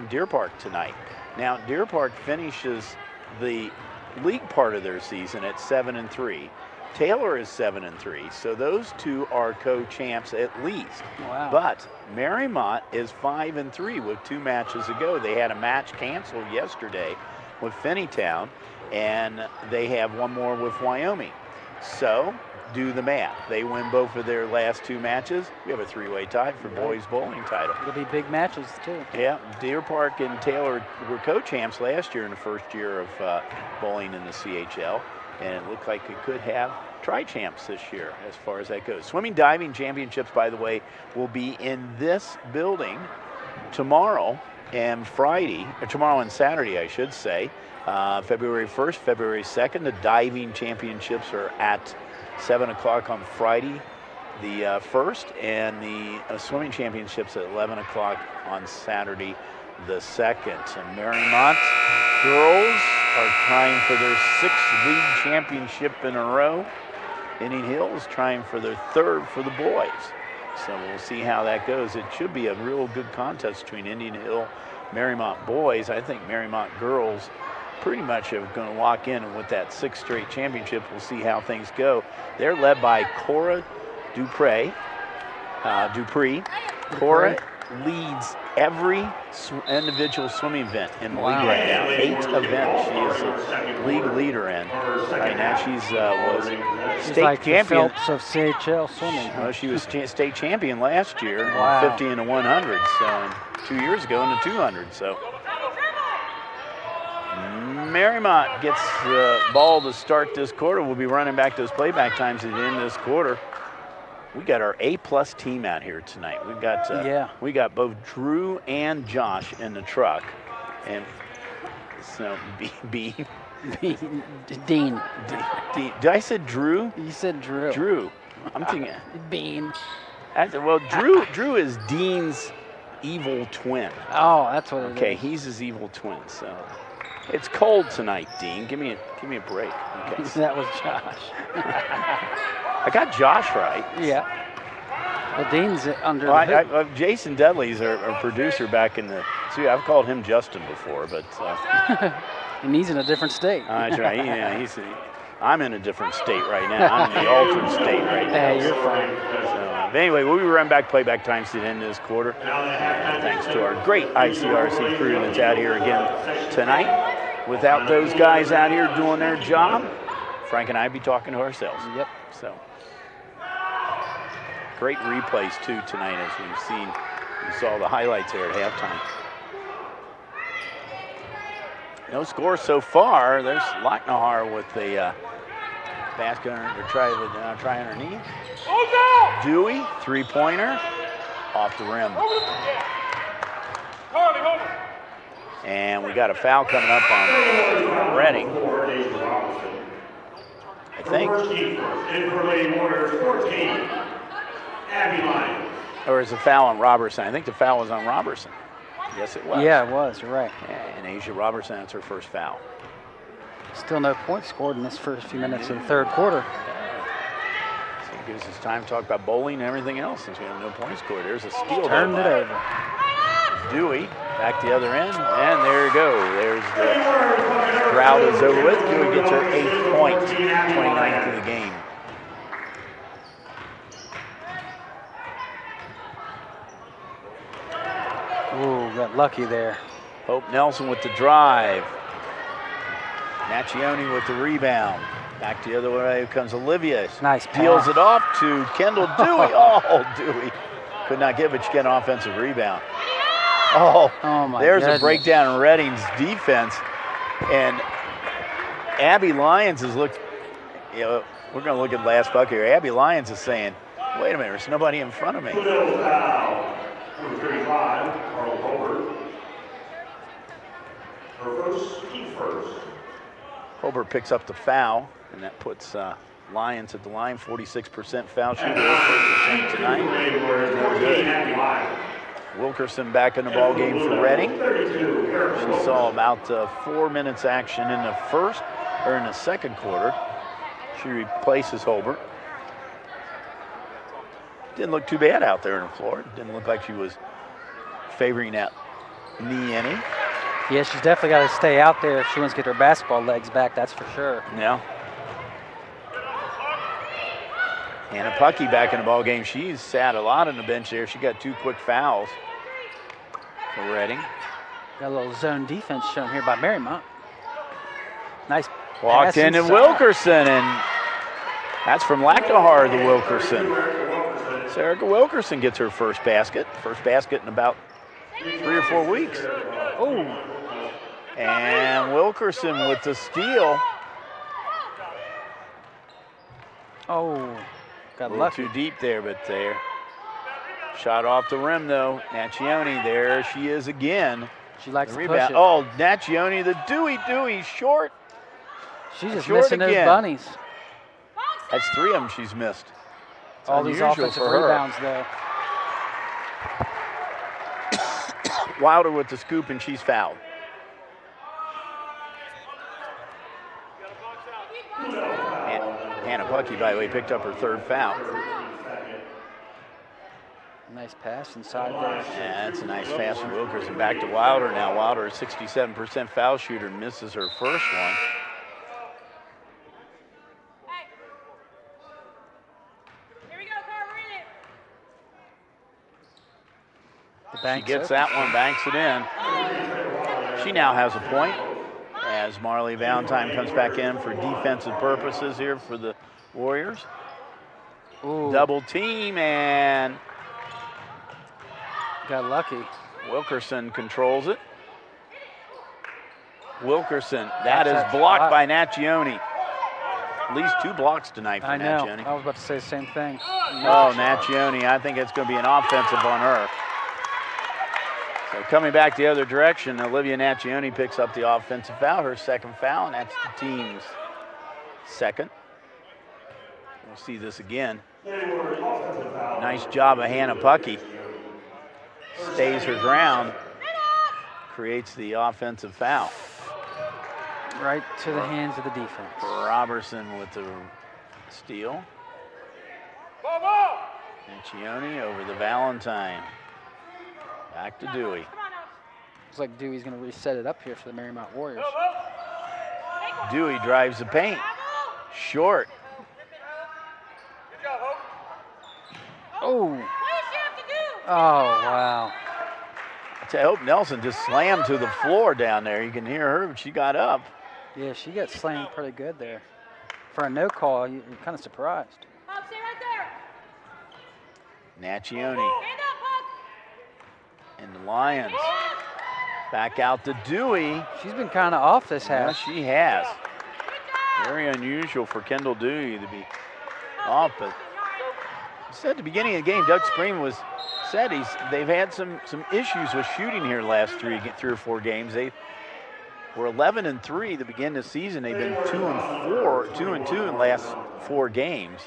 Deer Park tonight. Now, Deer Park finishes the league part of their season at 7-3. Taylor is 7-3, so those two are co-champs at least. Wow. But Mariemont is 5-3 with 2 matches to go. They had a match canceled yesterday with Finneytown, and they have one more with Wyoming. So do the math. They win both of their last 2 matches. We have a 3-way tie for boys bowling title. It'll be big matches too. Yeah, Deer Park and Taylor were co-champs last year in the first year of bowling in the CHL, and it looked like it could have tri-champs this year as far as that goes. Swimming diving championships, by the way, will be in this building tomorrow and Friday, or tomorrow and Saturday, I should say, February 1st, February 2nd. The diving championships are at 7 o'clock on Friday the 1st, and the swimming championships at 11 o'clock on Saturday the 2nd. And Mariemont girls are trying for their 6th league championship in a row. Indian Hill is trying for their 3rd for the boys. So we'll see how that goes. It should be a real good contest between Indian Hill, Mariemont boys. I think Mariemont girls pretty much are going to walk in, and with that 6th straight championship, we'll see how things go. They're led by Cora Dupree. Cora leads every individual swimming event in the league right now. 8 events she is a league leader in. Right now she's state like champion. The Phelps of CHL swimming. Well, she was state champion last year, Wow. 50 and the 100, so 2 years ago in the 200. So Mariemont gets the ball to start this quarter. We'll be running back those playback times at the end of this quarter. We got our A-plus team out here tonight. We've got we got both Drew and Josh in the truck, and so Dean. Did I said Drew? You said Drew. Drew. I'm thinking Bean. Well, Drew is Dean's evil twin. Oh, that's what it is. Okay, he's his evil twin. So it's cold tonight, Dean. Give me a break. Okay. That was Josh. I got Josh right. Yeah. Well, Dean's under the hoop. Jason Dudley's our producer back in the. See, I've called him Justin before, but. And he's in a different state. That's right. Yeah, I'm in a different state right now. I'm in the altered state right now. Hey, you're fine. So, but anyway, we'll be running back playback times to the end of this quarter. Thanks to our great ICRC crew that's out here again tonight. Without those guys out here doing their job, Frank and I be talking to ourselves. Yep. So great replays too tonight, as we've seen. We saw the highlights there at halftime. No score so far. There's Lochnagar with the basket or try underneath. Dewey, 3-pointer, off the rim. And we got a foul coming up on Redding. I think. Or is a foul on Robertson? I think the foul was on Robertson. Yes, it was. Yeah, it was. You're right. Yeah, and Asia Robertson, that's her first foul. Still no points scored in this first few minutes of the third quarter. So it gives us time to talk about bowling and everything else since we have no points scored. There's a steal. Turned it over. Dewey back the other end, and there you go. There's the drought is over with. Dewey gets her 8th point, 29th of the game. Ooh, got lucky there. Hope Nelson with the drive. Macchione with the rebound. Back the other way comes Olivia. Nice Peels pass. it off to Kendall Dewey. Oh, Dewey could not get, but she got an offensive rebound. Oh my there's goodness. a breakdown in Redding's defense. And Abby Lyons is we're going to look at the last bucket here. Abby Lyons is saying, wait a minute, there's nobody in front of me. Number 35, Carl Colbert. First. Colbert picks up the foul, and that puts Lyons at the line. 46% foul shooter tonight. Wilkerson back in the ball game for Redding. She saw about 4 minutes action in the second quarter. She replaces Holbert. Didn't look too bad out there on the floor. Didn't look like she was favoring that knee any. Yeah, she's definitely got to stay out there if she wants to get her basketball legs back, that's for sure. Yeah. Hannah Puckey back in the ball game. She's sat a lot on the bench there. She got 2 quick fouls for Redding. Got a little zone defense shown here by Mariemont. Nice walked in and Wilkerson, and That's from Lacknahar, the Wilkerson. So Erica Wilkerson gets her first basket. First basket in about 3 or 4 weeks. Oh. And Wilkerson with the steal. Oh, got A little lucky. too deep there, but there. Shot off the rim, though. Naccioni, there she is again. She likes the to rebound. push it. Oh, Naccioni, the Dewey, short. She's just short missing those again. bunnies. That's 3 of them she's missed. It's All these unusual offensive for her. rebounds, though. Wilder with the scoop, and she's fouled. Hannah Puckey, by the way, picked up her 3rd foul. Nice pass inside there. Yeah, that's a nice pass from Wilkerson. Back to Wilder now. Wilder, a 67% foul shooter, misses her first one. She gets that one, banks it in. She now has a point as Marley Valentine comes back in for defensive purposes here for the Warriors. Ooh. Double team, and got lucky. Wilkerson controls it. Wilkerson, that is blocked by Naccioni. At least 2 blocks tonight for I know. Naccioni. I was about to say the same thing. Oh, Naccioni, I think it's going to be an offensive on her. So coming back the other direction, Olivia Naccioni picks up the offensive foul, her 2nd foul, and that's the team's 2nd. We'll see this again. Nice job of Hannah Puckey. Stays her ground, creates the offensive foul. Right to the hands of the defense. Robertson with the steal. Naccioni over the Valentine. Back to Dewey. Looks like Dewey's going to reset it up here for the Mariemont Warriors. Dewey drives the paint. Short. Oh. Oh, wow. I hope Nelson just slammed to the floor down there. You can hear her, but she got up. Yeah, she got slammed pretty good there. For a no call, you're kind of surprised. Naccioni. And the Lions back out to Dewey. She's been kind of off this half. Yeah, she has. Very unusual for Kendall Dewey to be off, but said at the beginning of the game, Doug Spreen said they've had some issues with shooting here the last 3 or 4 games. They were 11-3 to begin the season. They've been 2-2 in the last 4 games.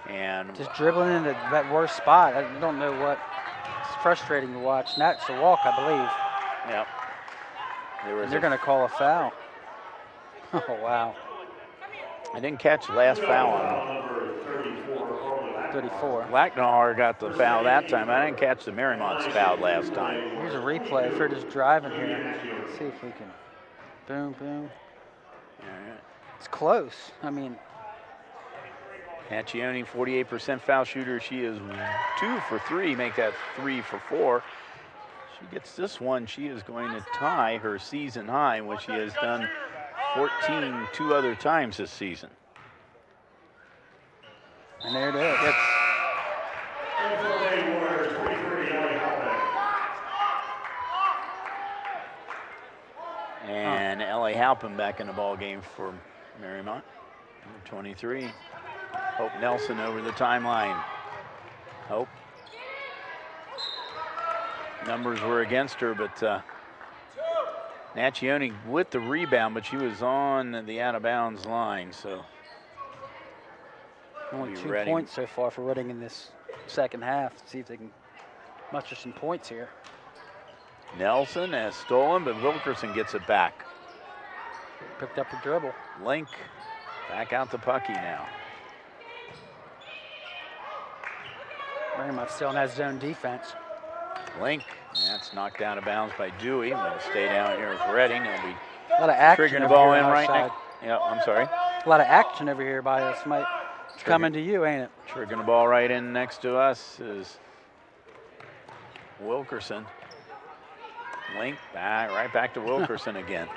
And just dribbling into that worst spot. I don't know what. It's frustrating to watch. That's a walk, I believe. Yep. They're going to call a foul. Oh, wow. I didn't catch the last foul on 34. Lacknahar got the foul that time. I didn't catch the Mariemont's foul last time. Here's a replay if they're just driving here. Let's see if we can. Boom, boom. All right. It's close. I mean. Naccioni, 48% foul shooter. She is 2 for 3, make that 3 for 4. She gets this one, she is going to tie her season high, which she has done 14 2 other times this season. And there it is. And Ellie Halpin back in the ball game for Mariemont, number 23. Hope Nelson over the timeline. Hope. Numbers were against her, but Naccioni with the rebound, but she was on the out-of-bounds line, so. Only 2 points so far for Reading in this second half. See if they can muster some points here. Nelson has stolen, but Wilkerson gets it back. Picked up a dribble. Link back out to Puckey now. Mariemont still in that zone defense. Link, that's knocked out of bounds by Dewey. Going to stay down here with Reading. They'll be a lot of action triggering the ball in right now. Yeah, I'm sorry. A lot of action over here by us, Mike. It's coming to you, ain't it? Triggering the ball right in next to us is Wilkerson. Link back, right back to Wilkerson again.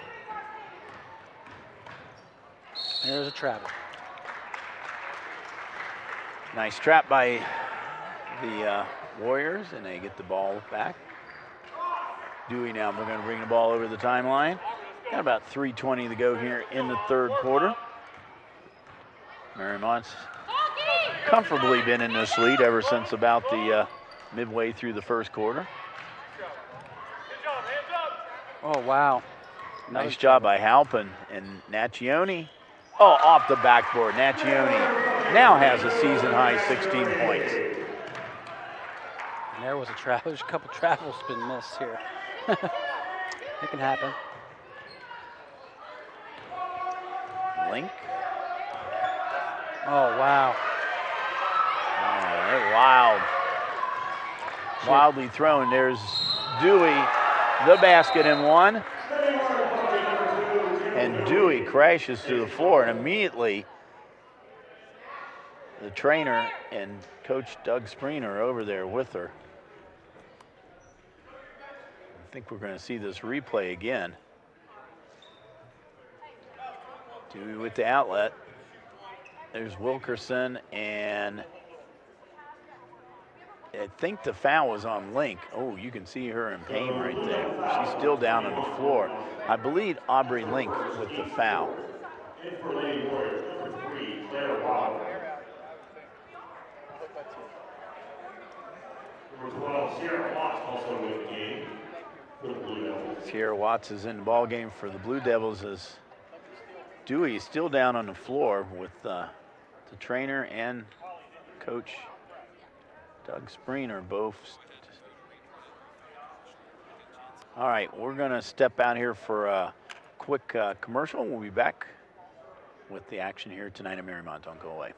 There's a travel. Nice trap by the Warriors, and they get the ball back. Dewey now, we're going to bring the ball over the timeline. Got about 3:20 to go here in the third quarter. Mariemont's comfortably been in this lead ever since about the midway through the first quarter. Oh, wow. Nice job by Halpin and Naccioni. Oh, off the backboard. Naccioni now has a season-high 16 points. And there was a travel. There's a couple travels been missed here. It can happen. Link. Oh, wow. Wildly thrown. There's Dewey, the basket and one. And Dewey crashes to the floor, and immediately the trainer and Coach Doug Spreen are over there with her. I think we're going to see this replay again. Dewey with the outlet. There's Wilkerson, and I think the foul was on Link. Oh, you can see her in pain right there. She's still down on the floor. I believe Aubrey Link with the foul. Sierra Watts is in the ball game for the Blue Devils as Dewey is still down on the floor with the trainer and Coach Doug Spreen are both. All right, we're going to step out here for a quick commercial. We'll be back with the action here tonight at Mariemont. Don't go away.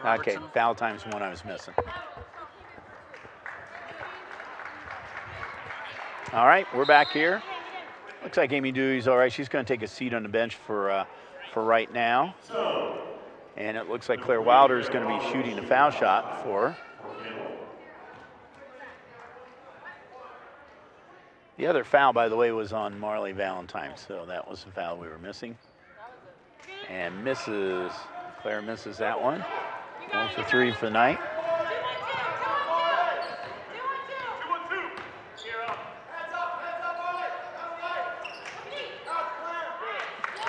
Okay, foul time's one I was missing. All right, we're back here. Looks like Amy Dewey's all right. She's going to take a seat on the bench for right now. And it looks like Claire Wilder is going to be shooting a foul shot for her. The other foul, by the way, was on Marley Valentine, so that was the foul we were missing. And Claire misses that one. 1 for 3 for the night.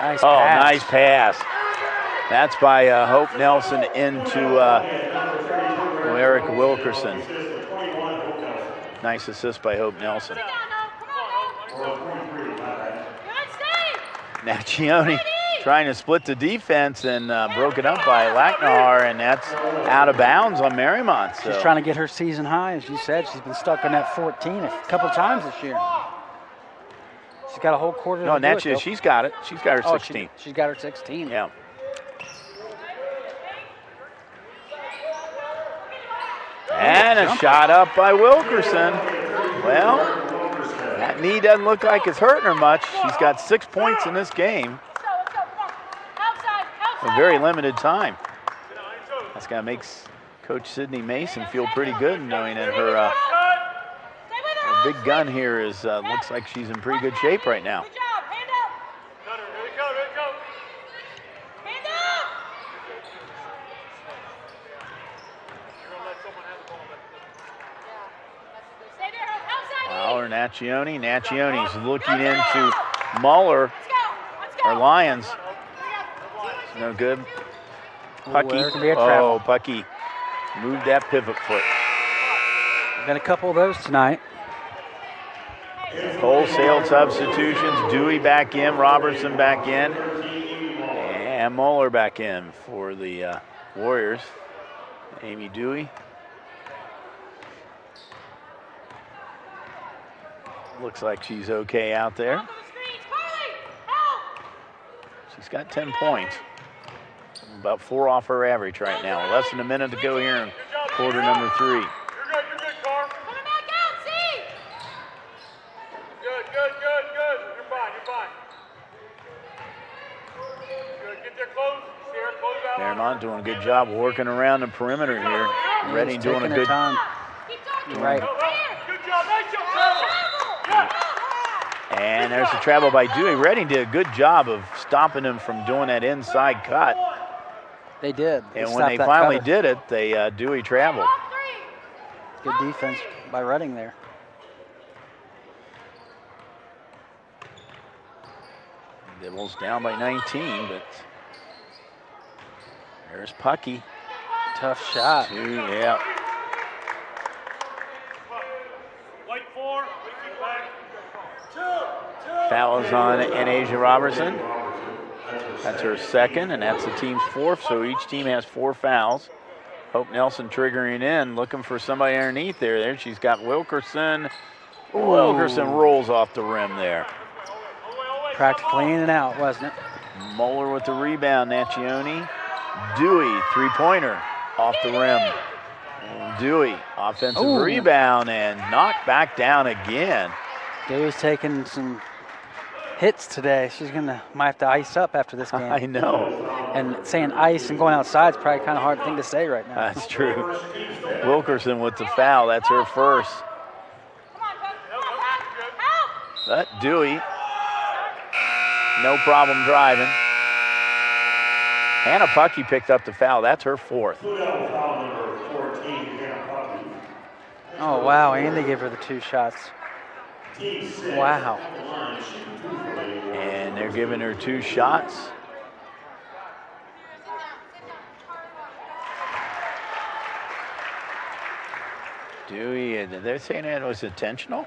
Nice pass. That's by Hope Nelson into Erica Wilkerson. Nice assist by Hope Nelson. Naccioni trying to split the defense and broke it up by Lacknahar, and that's out of bounds on Mariemont. So. She's trying to get her season high, as you said. She's been stuck on that 14 a couple times this year. She's got a whole quarter. No, Naccioni, she's got it. She's got her 16. She's got her 16. Yeah. And a shot up by Wilkerson. Well, that knee doesn't look like it's hurting her much. She's got 6 points in this game. A very limited time. That's going to make Coach Sydney Mason feel pretty good, knowing that her big gun here is looks like she's in pretty good shape right now. Fowler, Naccioni. Naccioni's looking into Muller, or Lyons. No good. Pucky. Pucky moved that pivot foot. Got a couple of those tonight. Wholesale substitutions. Dewey back in, Robertson back in, and Muller back in for the Warriors. Amy Dewey. looks like she's okay out there. She's got 10 points. About 4 off her average right now. Less than a minute to go here in quarter number 3. You're good, Carl. Coming back out, see! Good. You're fine. Good, get there close. Sarah, close out. Mariemont doing a good job working around the perimeter here. Reading doing a good time. You're right. Good job, nice job. And there's the travel by Dewey. Reading did a good job of stopping them from doing that inside cut. They did. And when they finally did it, they Dewey traveled. Good defense by Reading there. Devils down by 19, but there's Pucky. Tough shot. Yeah. Foul is on Anasia Robertson. That's her second, and that's the team's 4th, so each team has 4 fouls. Hope Nelson triggering in, looking for somebody underneath there. There she's got Wilkerson. Wilkerson rolls off the rim there. Practically in and out, wasn't it? Moeller with the rebound, Naccioni. Dewey, 3-pointer off the rim. Dewey, offensive rebound, and knocked back down again. Dewey's taking some hits today. She's might have to ice up after this game. I know. And saying ice and going outside is probably kind of hard thing to say right now. That's true. Wilkerson with the foul. That's her first. But Dewey, no problem driving. Hannah Pucky picked up the foul. That's her 4th. Oh, wow. And they give her the 2 shots. Wow. And they're giving her 2 shots. Dewey, they're saying that was intentional?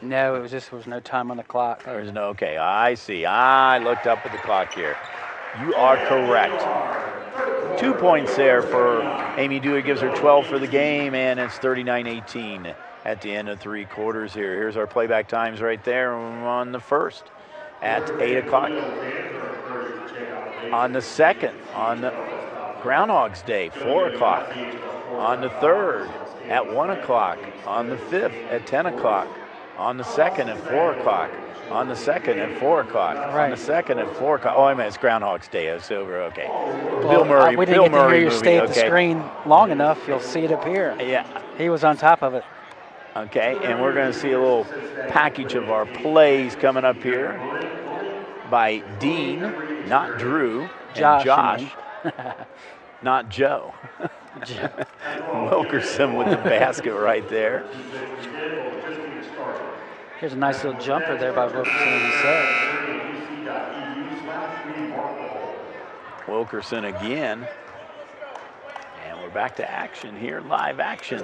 No, it was just there was no time on the clock. There was no, okay, I see. I looked up at the clock here. You are correct. 2 points there for Amy Dewey, gives her 12 for the game, and it's 39-18 at the end of 3 quarters here. Here's our playback times right there on the first at 8 o'clock. On the second, on the Groundhog's Day, 4 o'clock. On the third, at 1 o'clock. On the 5th, at 10 o'clock. On the second, at 4 o'clock. On the second, at 4 o'clock. Right. On the second, at 4 o'clock. Oh, I mean, it's Groundhog's Day. It's over. Okay. Well, Bill Murray. We didn't Bill get to Murray hear you movie. stay at the Okay. screen long enough. You'll see it up here. Yeah. He was on top of it. Okay, and we're going to see a little package of our plays coming up here by Dean, not Drew, and Josh, not Joe. Wilkerson with the basket right there. Here's a nice little jumper there by Wilkerson himself. Wilkerson again. And we're back to action here, live action.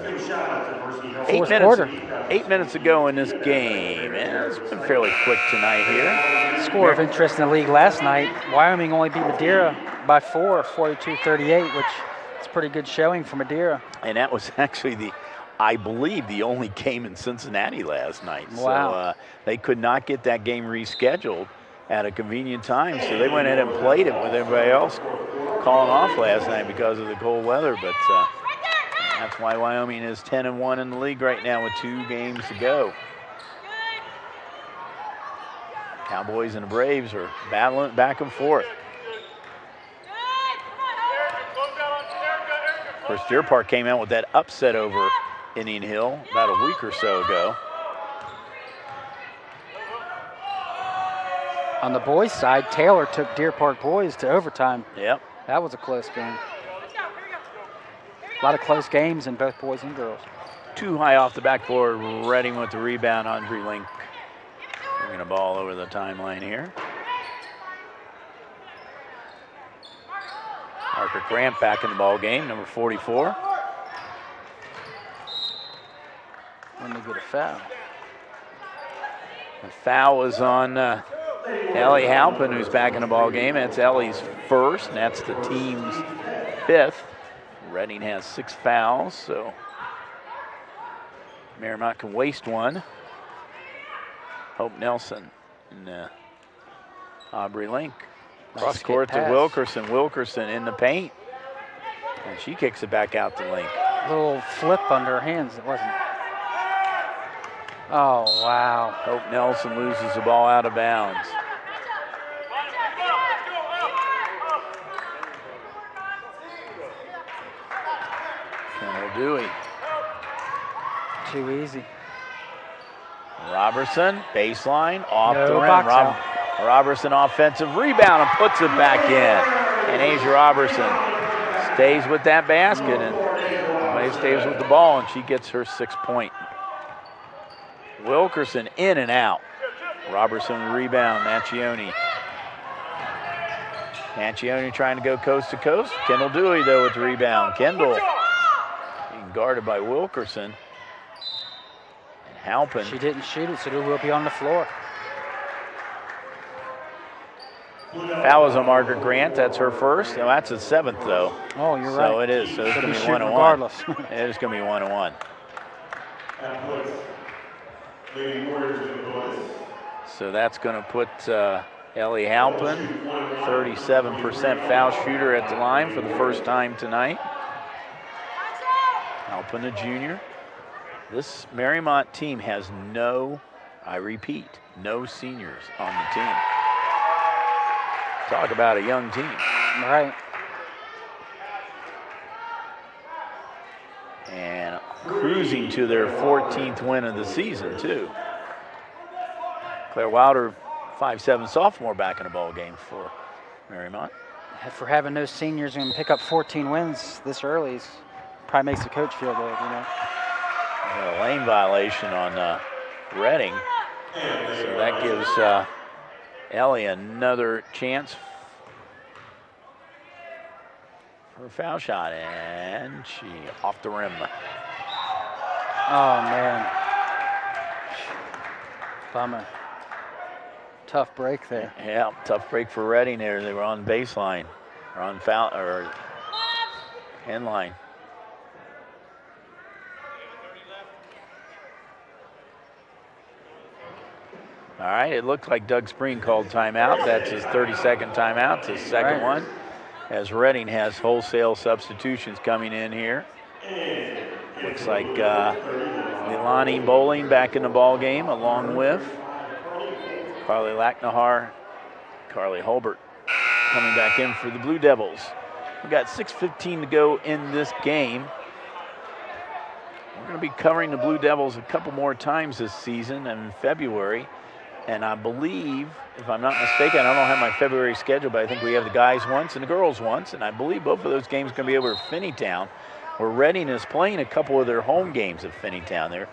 8 minutes ago in this game, and it's been fairly quick tonight here. Score of interest in the league last night. Wyoming only beat Madeira by 4, 42-38, which is a pretty good showing for Madeira. And that was actually I believe, the only game in Cincinnati last night. Wow. So they could not get that game rescheduled at a convenient time, so they went ahead and played it with everybody else calling off last night because of the cold weather. But that's why Wyoming is 10-1 in the league right now with 2 games to go. Cowboys and the Braves are battling back and forth. Of course, Deer Park came out with that upset over Indian Hill about a week or so ago. On the boys' side, Taylor took Deer Park boys to overtime. Yep. That was a close game. A lot of close games in both boys and girls. Too high off the backboard, Reading with the rebound. Andre Link bringing a ball over the timeline here. Parker Grant back in the ball game, number 44. When they get a foul. The foul was on Ellie Halpin, who's back in the ball game. That's Ellie's first, and that's the team's 5th. Reading has 6 fouls, so Mariemont can waste one. Hope Nelson and Aubrey Link. Nice Cross court to pass. Wilkerson. Wilkerson in the paint. And she kicks it back out to Link. Little flip under her hands. It wasn't. Oh, wow. Hope Nelson loses the ball out of bounds. Kendall Dewey. Too easy. Robertson, baseline, off No the rim. box out. Robertson offensive rebound and puts it back in. And Asia Robertson stays with that basket and May stays with the ball and she gets her 6-point. Wilkerson in and out. Robertson rebound, Macchione. Macchione trying to go coast to coast. Kendall Dewey though with the rebound. Kendall being guarded by Wilkerson. And Halpin. She didn't shoot it, so it will be on the floor. That was on Margaret Grant. That's her first. No, that's a 7th, though. Oh, you're right. So it is. So it's going to be shooting 1-1. regardless. It is going to be 1-1. So that's going to put Ellie Halpin, 37% foul shooter at the line for the first time tonight. Halpin, a junior. This Mariemont team has no, I repeat, no seniors on the team. Talk about a young team. Right. And cruising to their 14th win of the season, too. Claire Wilder, 5'7" sophomore, back in the ball game for Mariemont. For having no seniors and pick up 14 wins this early probably makes the coach feel good, you know. A lane violation on Redding. So that gives Ellie another chance for a foul shot, and she off the rim. Oh, man. Bummer. Tough break there. Yeah, tough break for Redding there. They were on baseline, or on foul, or end line. All right, it looked like Doug Spreen called timeout. That's his 32nd timeout. It's his second one, as Redding has wholesale substitutions coming in here. Looks like Leilani Bowling back in the ball game, along with Carly Lacknahar, Carly Holbert coming back in for the Blue Devils. We've got 6:15 to go in this game. We're going to be covering the Blue Devils a couple more times this season in February. And I believe, if I'm not mistaken, I don't have my February schedule, but I think we have the guys once and the girls once. And I believe both of those games are going to be over at Finneytown, where Redding is playing a couple of their home games at Finneytown. The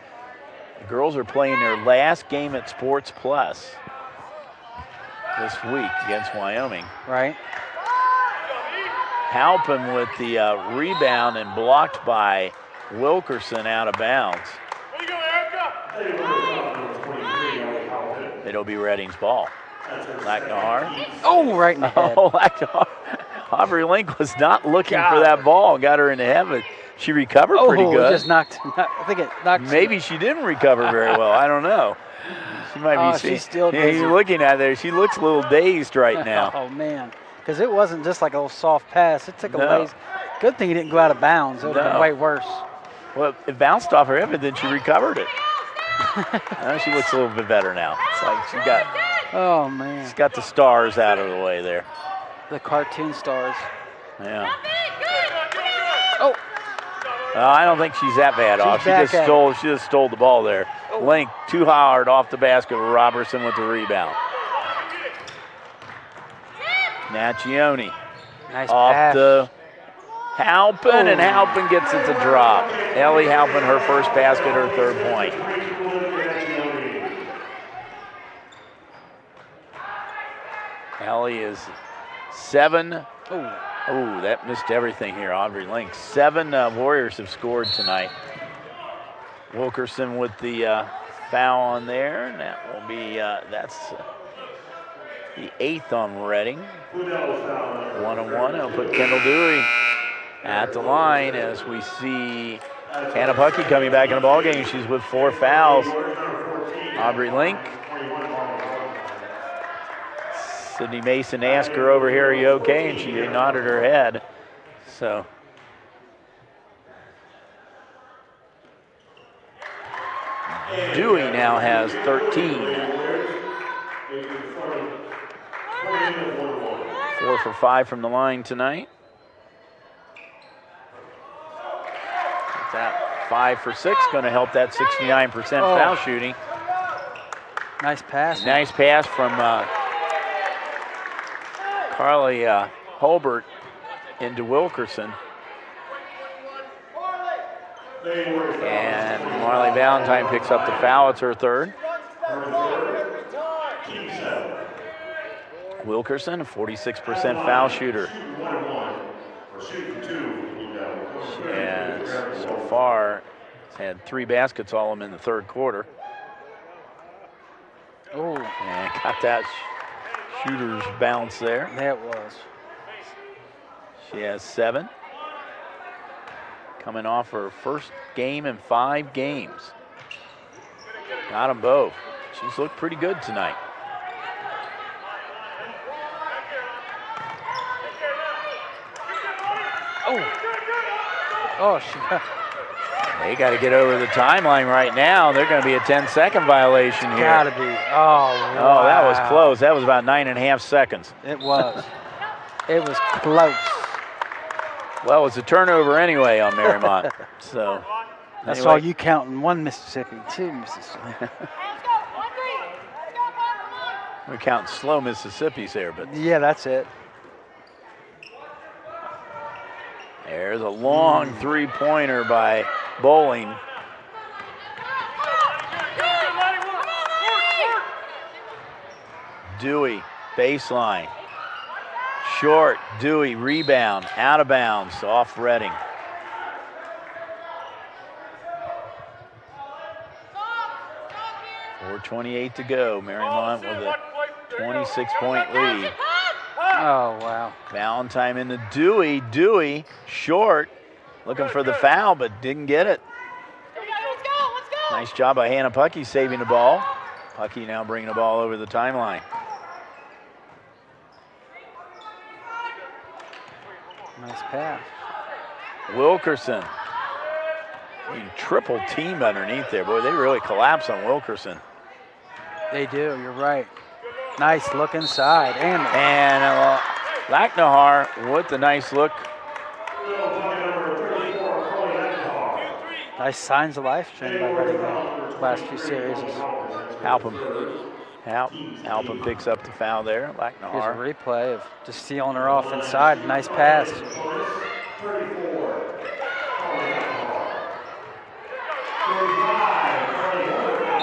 girls are playing their last game at Sports Plus this week against Wyoming. Right. Halpin with the rebound and blocked by Wilkerson out of bounds. It'll be Redding's ball. Lacknahar. Oh, right in the head. Oh, Lacknahar. Aubrey Link was not looking for that ball. Got her in the head, but she recovered pretty good. Just knocked. I think it knocked. Maybe she didn't recover very well. I don't know. She might be. She's still. Yeah, you're looking at her. She looks a little dazed right now. Oh man, because it wasn't just like a little soft pass. It took a ways. Good thing he didn't go out of bounds. It would have been way worse. Well, it bounced off her head, but then she recovered it. She looks a little bit better now. It's like she got. Oh man. She's got the stars out of the way there. The cartoon stars. Yeah. Oh. I don't think she's that bad off. She just stole the ball there. Oh. Link too hard off the basket. Robertson with the rebound. Macchione. Nice off pass. the Halpin, and Halpin gets it to drop. Ellie Halpin, her first basket, her third point. Ellie is 7. Oh, that missed everything here, Aubrey Link. 7 Warriors have scored tonight. Wilkerson with the foul on there, and that will be, that's the 8th on Redding. 1-on-1, I'll put Kendall Dewey at the line as we see Hannah Puckey coming back in the ballgame. She's with 4 fouls. Aubrey Link Sydney Mason asked her over here, are you okay? And she nodded her head. So. Dewey now has 13. 4 for 5 from the line tonight. That 5 for 6 going to help that 69% foul shooting. Nice pass. Nice pass from Carly Holbert into Wilkerson. And Marley Valentine picks up the foul. It's her third. Wilkerson, a 46% foul shooter. And so far, has had 3 baskets, all of them in the third quarter. Oh. And got that shooter's bounce there. That was. She has 7. Coming off her first game in 5 games. Got them both. She's looked pretty good tonight. Oh, she got. They got to get over the timeline right now. They're going to be a 10-second violation here. Got to be. Oh, wow. Oh, that was close. That was about 9.5 seconds. It was. It was close. Well, it's a turnover anyway on Mariemont. So I anyway. saw you counting 1 Mississippi, 2 Mississippi. We're counting slow Mississippis here, but yeah, that's it. There's a long three-pointer by Bowling. Dewey, baseline. Short, Dewey, rebound, out of bounds, off Redding. .428 to go. Mariemont with a 26-point lead. Oh, wow. Valentine into Dewey. Dewey, short, looking for the foul, but didn't get it. Nice job by Hannah Puckey saving the ball. Puckey now bringing the ball over the timeline. Nice pass. Wilkerson. Triple teamed underneath there. Boy, they really collapse on Wilkerson. They do, you're right. Nice look inside. And Lacknahar with the nice look. Nice signs of life shown by Redding the last few series. Halpin picks up the foul there. Lacknahar. Here's a replay of just sealing her off inside. Nice pass.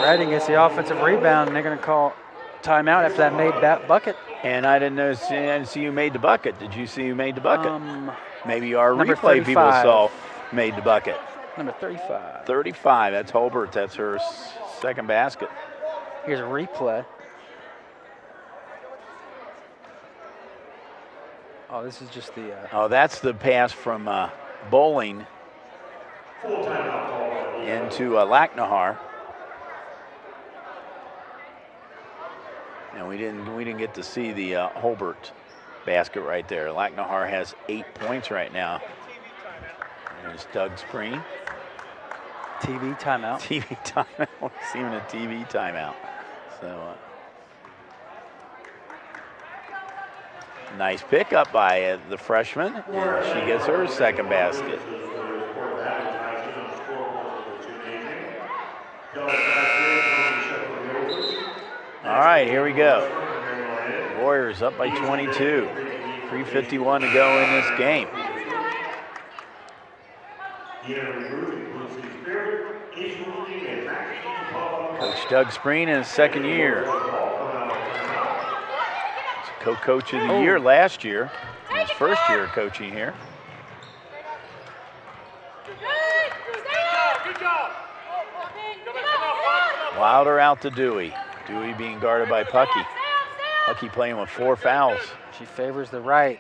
Redding gets the offensive rebound, and they're going to call timeout after that made bucket. And I didn't see who made the bucket. Did you see who made the bucket? Maybe our number replay 35. people saw made the bucket. Number 35. 35, that's Holbert. That's her second basket. Here's a replay. Oh, this is just the... Oh, that's the pass from Bowling into Lacknahar. And we didn't get to see the Holbert basket right there. Lacknahar has 8 points right now. There's Doug Spreen. TV timeout. TV timeout. It's even a TV timeout. So nice pickup by the freshman. And she gets her second basket. All right, here we go. Warriors up by 22. 3:51 to go in this game. Coach Doug Spreen in his second year. He's co-coach of the year last year. His first year of coaching here. Wilder out to Dewey. Dewey being guarded by Puckey. Puckey playing with 4 fouls. She favors the right.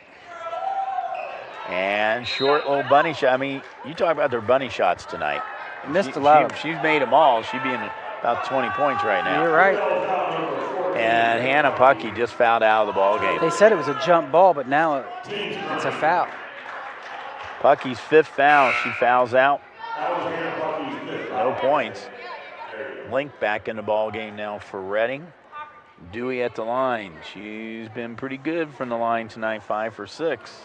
And short little bunny shot. I mean, you talk about their bunny shots tonight. Missed a lot. She's made them all. She'd be in about 20 points right now. You're right. And Hannah Puckey just fouled out of the ball game. They said it was a jump ball, but now it's a foul. Puckey's 5th foul. She fouls out. No points. Link back in the ball game now for Reading. Dewey at the line. She's been pretty good from the line tonight, 5 for 6.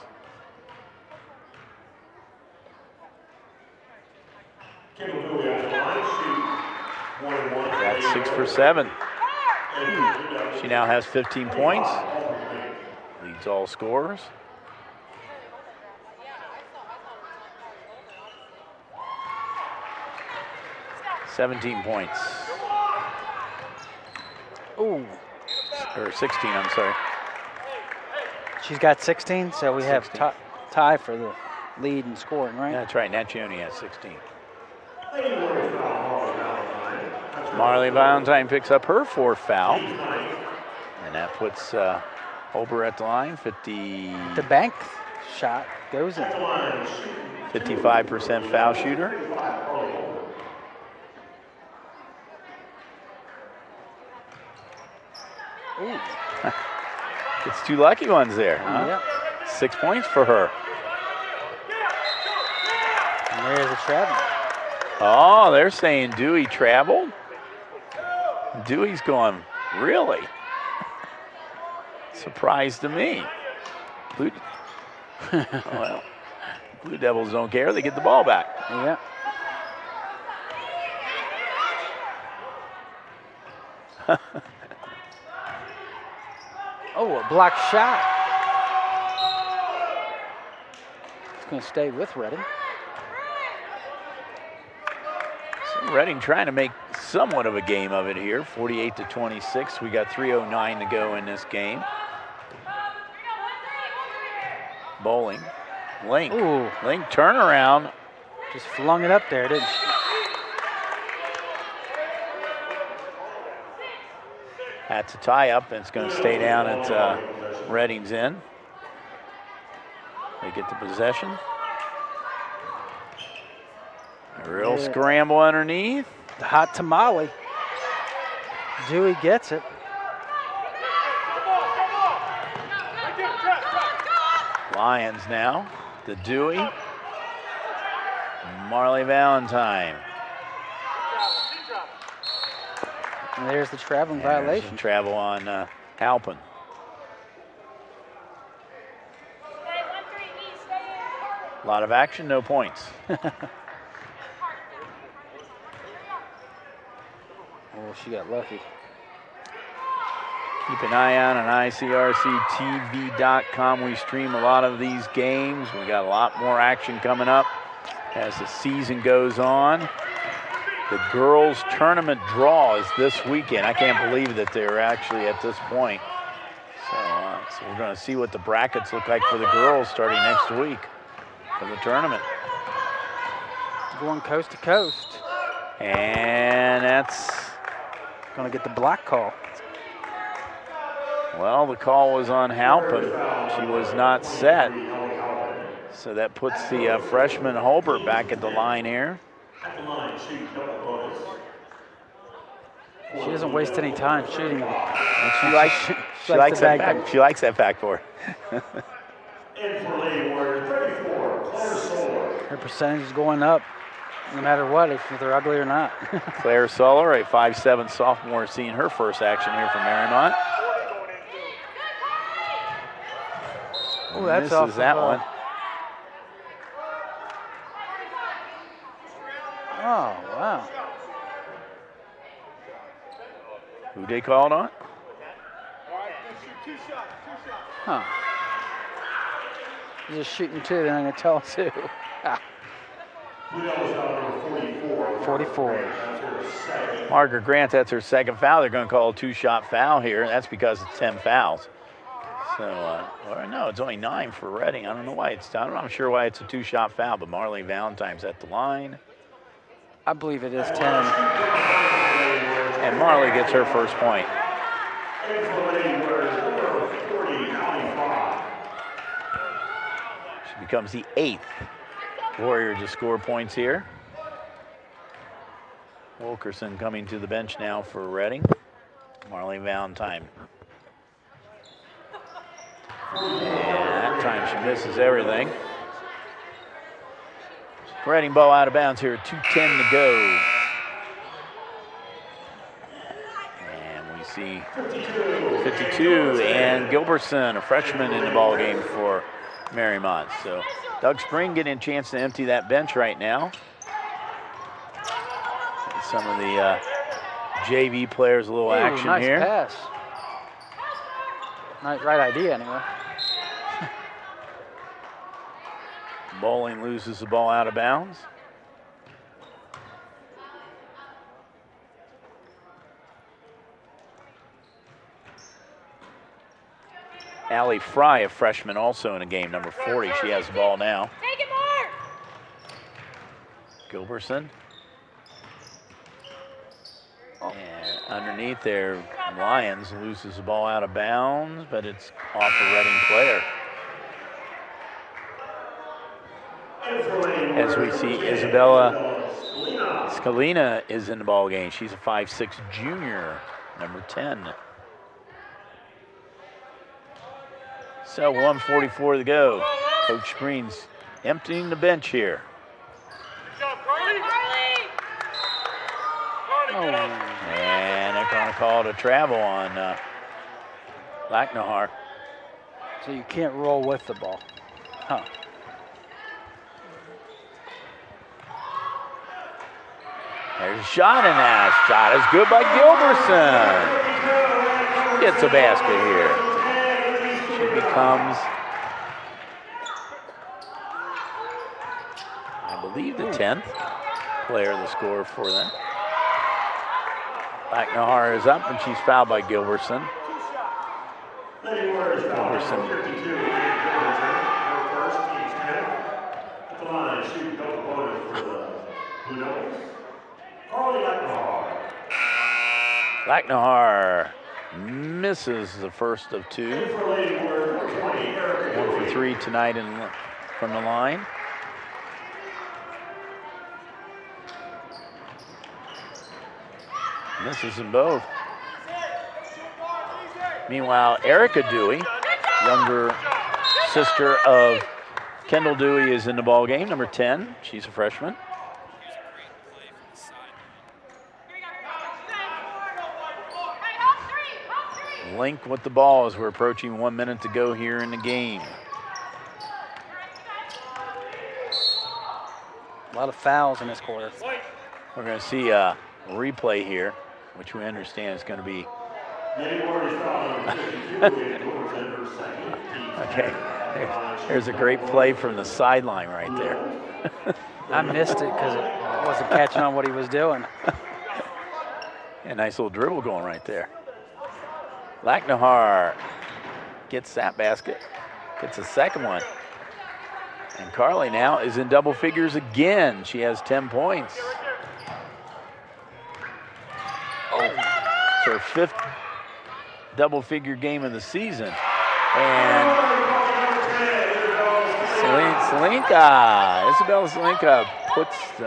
That's 6 for 7. She now has 15 points. Leads all scorers. $17 points. Ooh. Or 16, I'm sorry. She's got 16, so we have tie for the lead in scoring, right? That's right, Nachioni has 16. Marley Valentine picks up her 4th foul. And that puts Holber at the line, 50. The bank shot goes in. 55% foul shooter. Ooh. Gets 2 lucky ones there, huh? Yep. 6 points for her. And there's a travel. Oh, they're saying Dewey traveled. Dewey's going, really? Surprise to me. Well, Blue Devils don't care. They get the ball back. Yeah. Oh, a block shot. It's going to stay with Reading. So Reading trying to make somewhat of a game of it here, 48-26. We got 3:09 to go in this game. Bowling. Link. Ooh. Link turnaround. Just flung it up there, didn't she? That's a tie-up, and it's going to stay down at Reading's end. They get the possession. A real scramble underneath. The hot tamale. Dewey gets it. Lions now. The Dewey. Marley Valentine. And there's the traveling violation. Travel on Halpin. A lot of action, no points. Oh, she got lucky. Keep an eye on ICRC-TV.com. We stream a lot of these games. We got a lot more action coming up as the season goes on. The girls' tournament draw is this weekend. I can't believe that they're actually at this point. So we're going to see what the brackets look like for the girls starting next week for the tournament. Going coast to coast. And that's going to get the block call. Well, the call was on Halpin. She was not set. So that puts the freshman Holbert back at the line here. She doesn't waste any time shooting them. And she likes that backboard. Her percentage is going up no matter what, if they're ugly or not. Claire Suller, a 5'7" sophomore, seeing her first action here from Mariemont. Oh, that's misses that one. Oh, wow. Who they called on? Huh. He's just shooting 2, then I'm going to tell us who. 44. Margaret Grant, that's her second foul. They're going to call a 2-shot foul here. That's because it's 10 fouls. So, or no, it's only 9 for Reading. I don't know why it's done. I'm not sure why it's a 2-shot foul, but Marley Valentine's at the line. I believe it is 10. And Marley gets her first point. She becomes the 8th Warrior to score points here. Wilkerson coming to the bench now for Reading. Marlene Valentine. And that time she misses everything. Reading ball out of bounds here, 2:10 to go. And we see 52, and Gilbertson, a freshman in the ball game for Mariemont. So Doug Spring getting a chance to empty that bench right now. Some of the JV players, a little action nice here. Pass. Right idea, anyway. Bowling loses the ball out of bounds. Allie Fry, a freshman, also in a game, number 40. She has the ball now. Take it, Mark! Gilbertson. And underneath there, Lyons loses the ball out of bounds, but it's off the Reading player. As we see, Isabella Scalina is in the ball game. She's a 5'6" junior, number 10. So 1:44 to go. Coach Spreen's emptying the bench here. And they're going to call it a travel on Lacknahar. So you can't roll with the ball. Huh. There's a shot, and that shot is good by Gilbertson. Gets a basket here. She becomes, I believe, the 10th player to score for them. Lacknahar is up, and she's fouled by Gilbertson. Lacknahar misses the first of two. 1 for 3 tonight from the line. Misses them both. Meanwhile, Erica Dewey, younger sister of Kendall Dewey, is in the ball game, number 10. She's a freshman. Link with the ball as we're approaching 1 minute to go here in the game. A lot of fouls in this quarter. We're going to see a replay here, which we understand is going to be. Okay, there's a great play from the sideline right there. I missed it because I wasn't catching on what he was doing. A nice little dribble going right there. Lacknahar gets that basket, gets a second one. And Carly now is in double figures again. She has 10 points. It's her 5th double-figure game of the season. And Isabella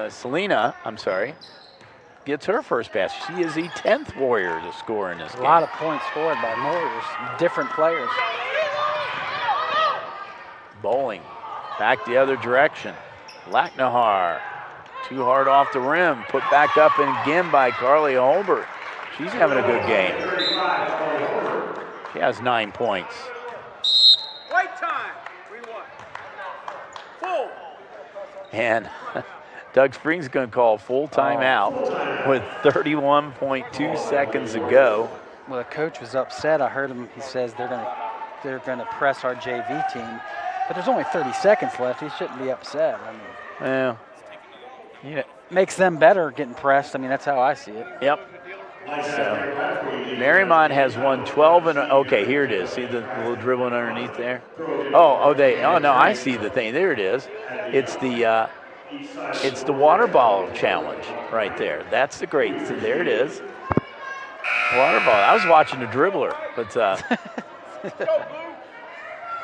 Selinka gets her first basket. She is the 10th Warrior to score in this game. A lot of points scored by Warriors, different players. Bowling back the other direction. Lacknahar, too hard off the rim, put back up and again by Carly Holbert. She's having a good game. She has 9 points. White time. 3-1. Full. And Doug Spring's going to call full timeout with 31.2 seconds to go. Well, the coach was upset. I heard him. He says they're going to press our JV team, but there's only 30 seconds left. He shouldn't be upset. I mean, well, yeah, makes them better getting pressed. I mean, that's how I see it. Yep. So Mariemont has won 12 and okay, here it is. See the little dribbling underneath there? Oh no, I see the thing. There it is. It's the water bottle challenge right there. That's the great. See, there it is. Water bottle. I was watching the dribbler, but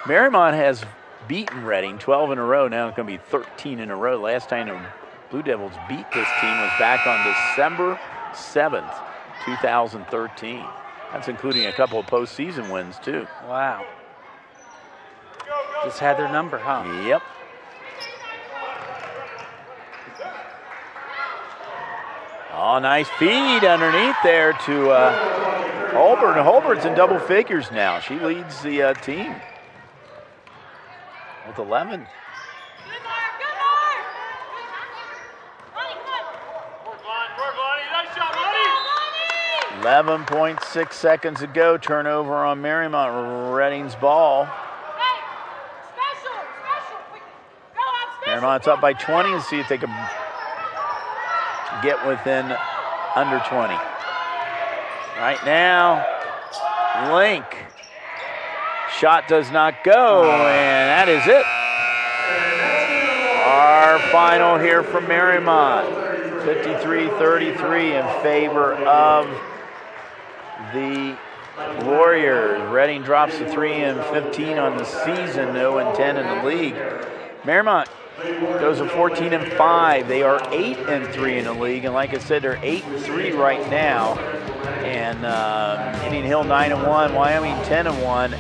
Mariemont has beaten Reading 12 in a row. Now it's going to be 13 in a row. Last time the Blue Devils beat this team was back on December 7th, 2013. That's including a couple of postseason wins, too. Wow. Just had their number, huh? Yep. Oh, nice feed underneath there to Holbert. And Holbert's in double figures now. She leads the team with 11. 11.6 seconds to go. Turnover on Mariemont. Reading's ball. Mariemont's up by 20. Let's see if they can get within under 20. Right now, Link. Shot does not go, and that is it. Our final here from Mariemont. 53-33 in favor of the Warriors. Reading drops to 3-15 on the season, 0-10 in the league. Mariemont goes to 14-5. They are 8-3 in the league, and like I said, they're 8-3 right now. And Indian Hill 9-1, Wyoming 10-1.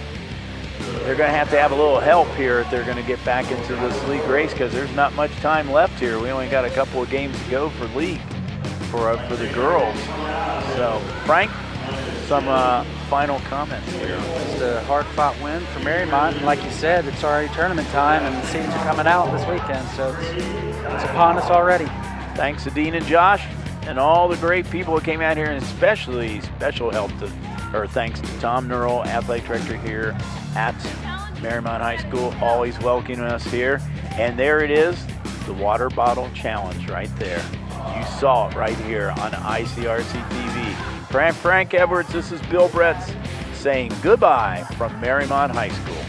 They're going to have a little help here if they're going to get back into this league race, because there's not much time left here. We only got a couple of games to go for league for the girls. So, Frank, some final comments here. It's a hard-fought win for Mariemont, and like you said, it's already tournament time, and the seeds are coming out this weekend, so it's upon us already. Thanks to Dean and Josh and all the great people that came out here, and especially special help thanks to Tom Nurl, athletic director here at Mariemont High School, always welcoming us here. And there it is, the water bottle challenge right there. You saw it right here on ICRC-TV. Frank Edwards, this is Bill Bretz saying goodbye from Mariemont High School.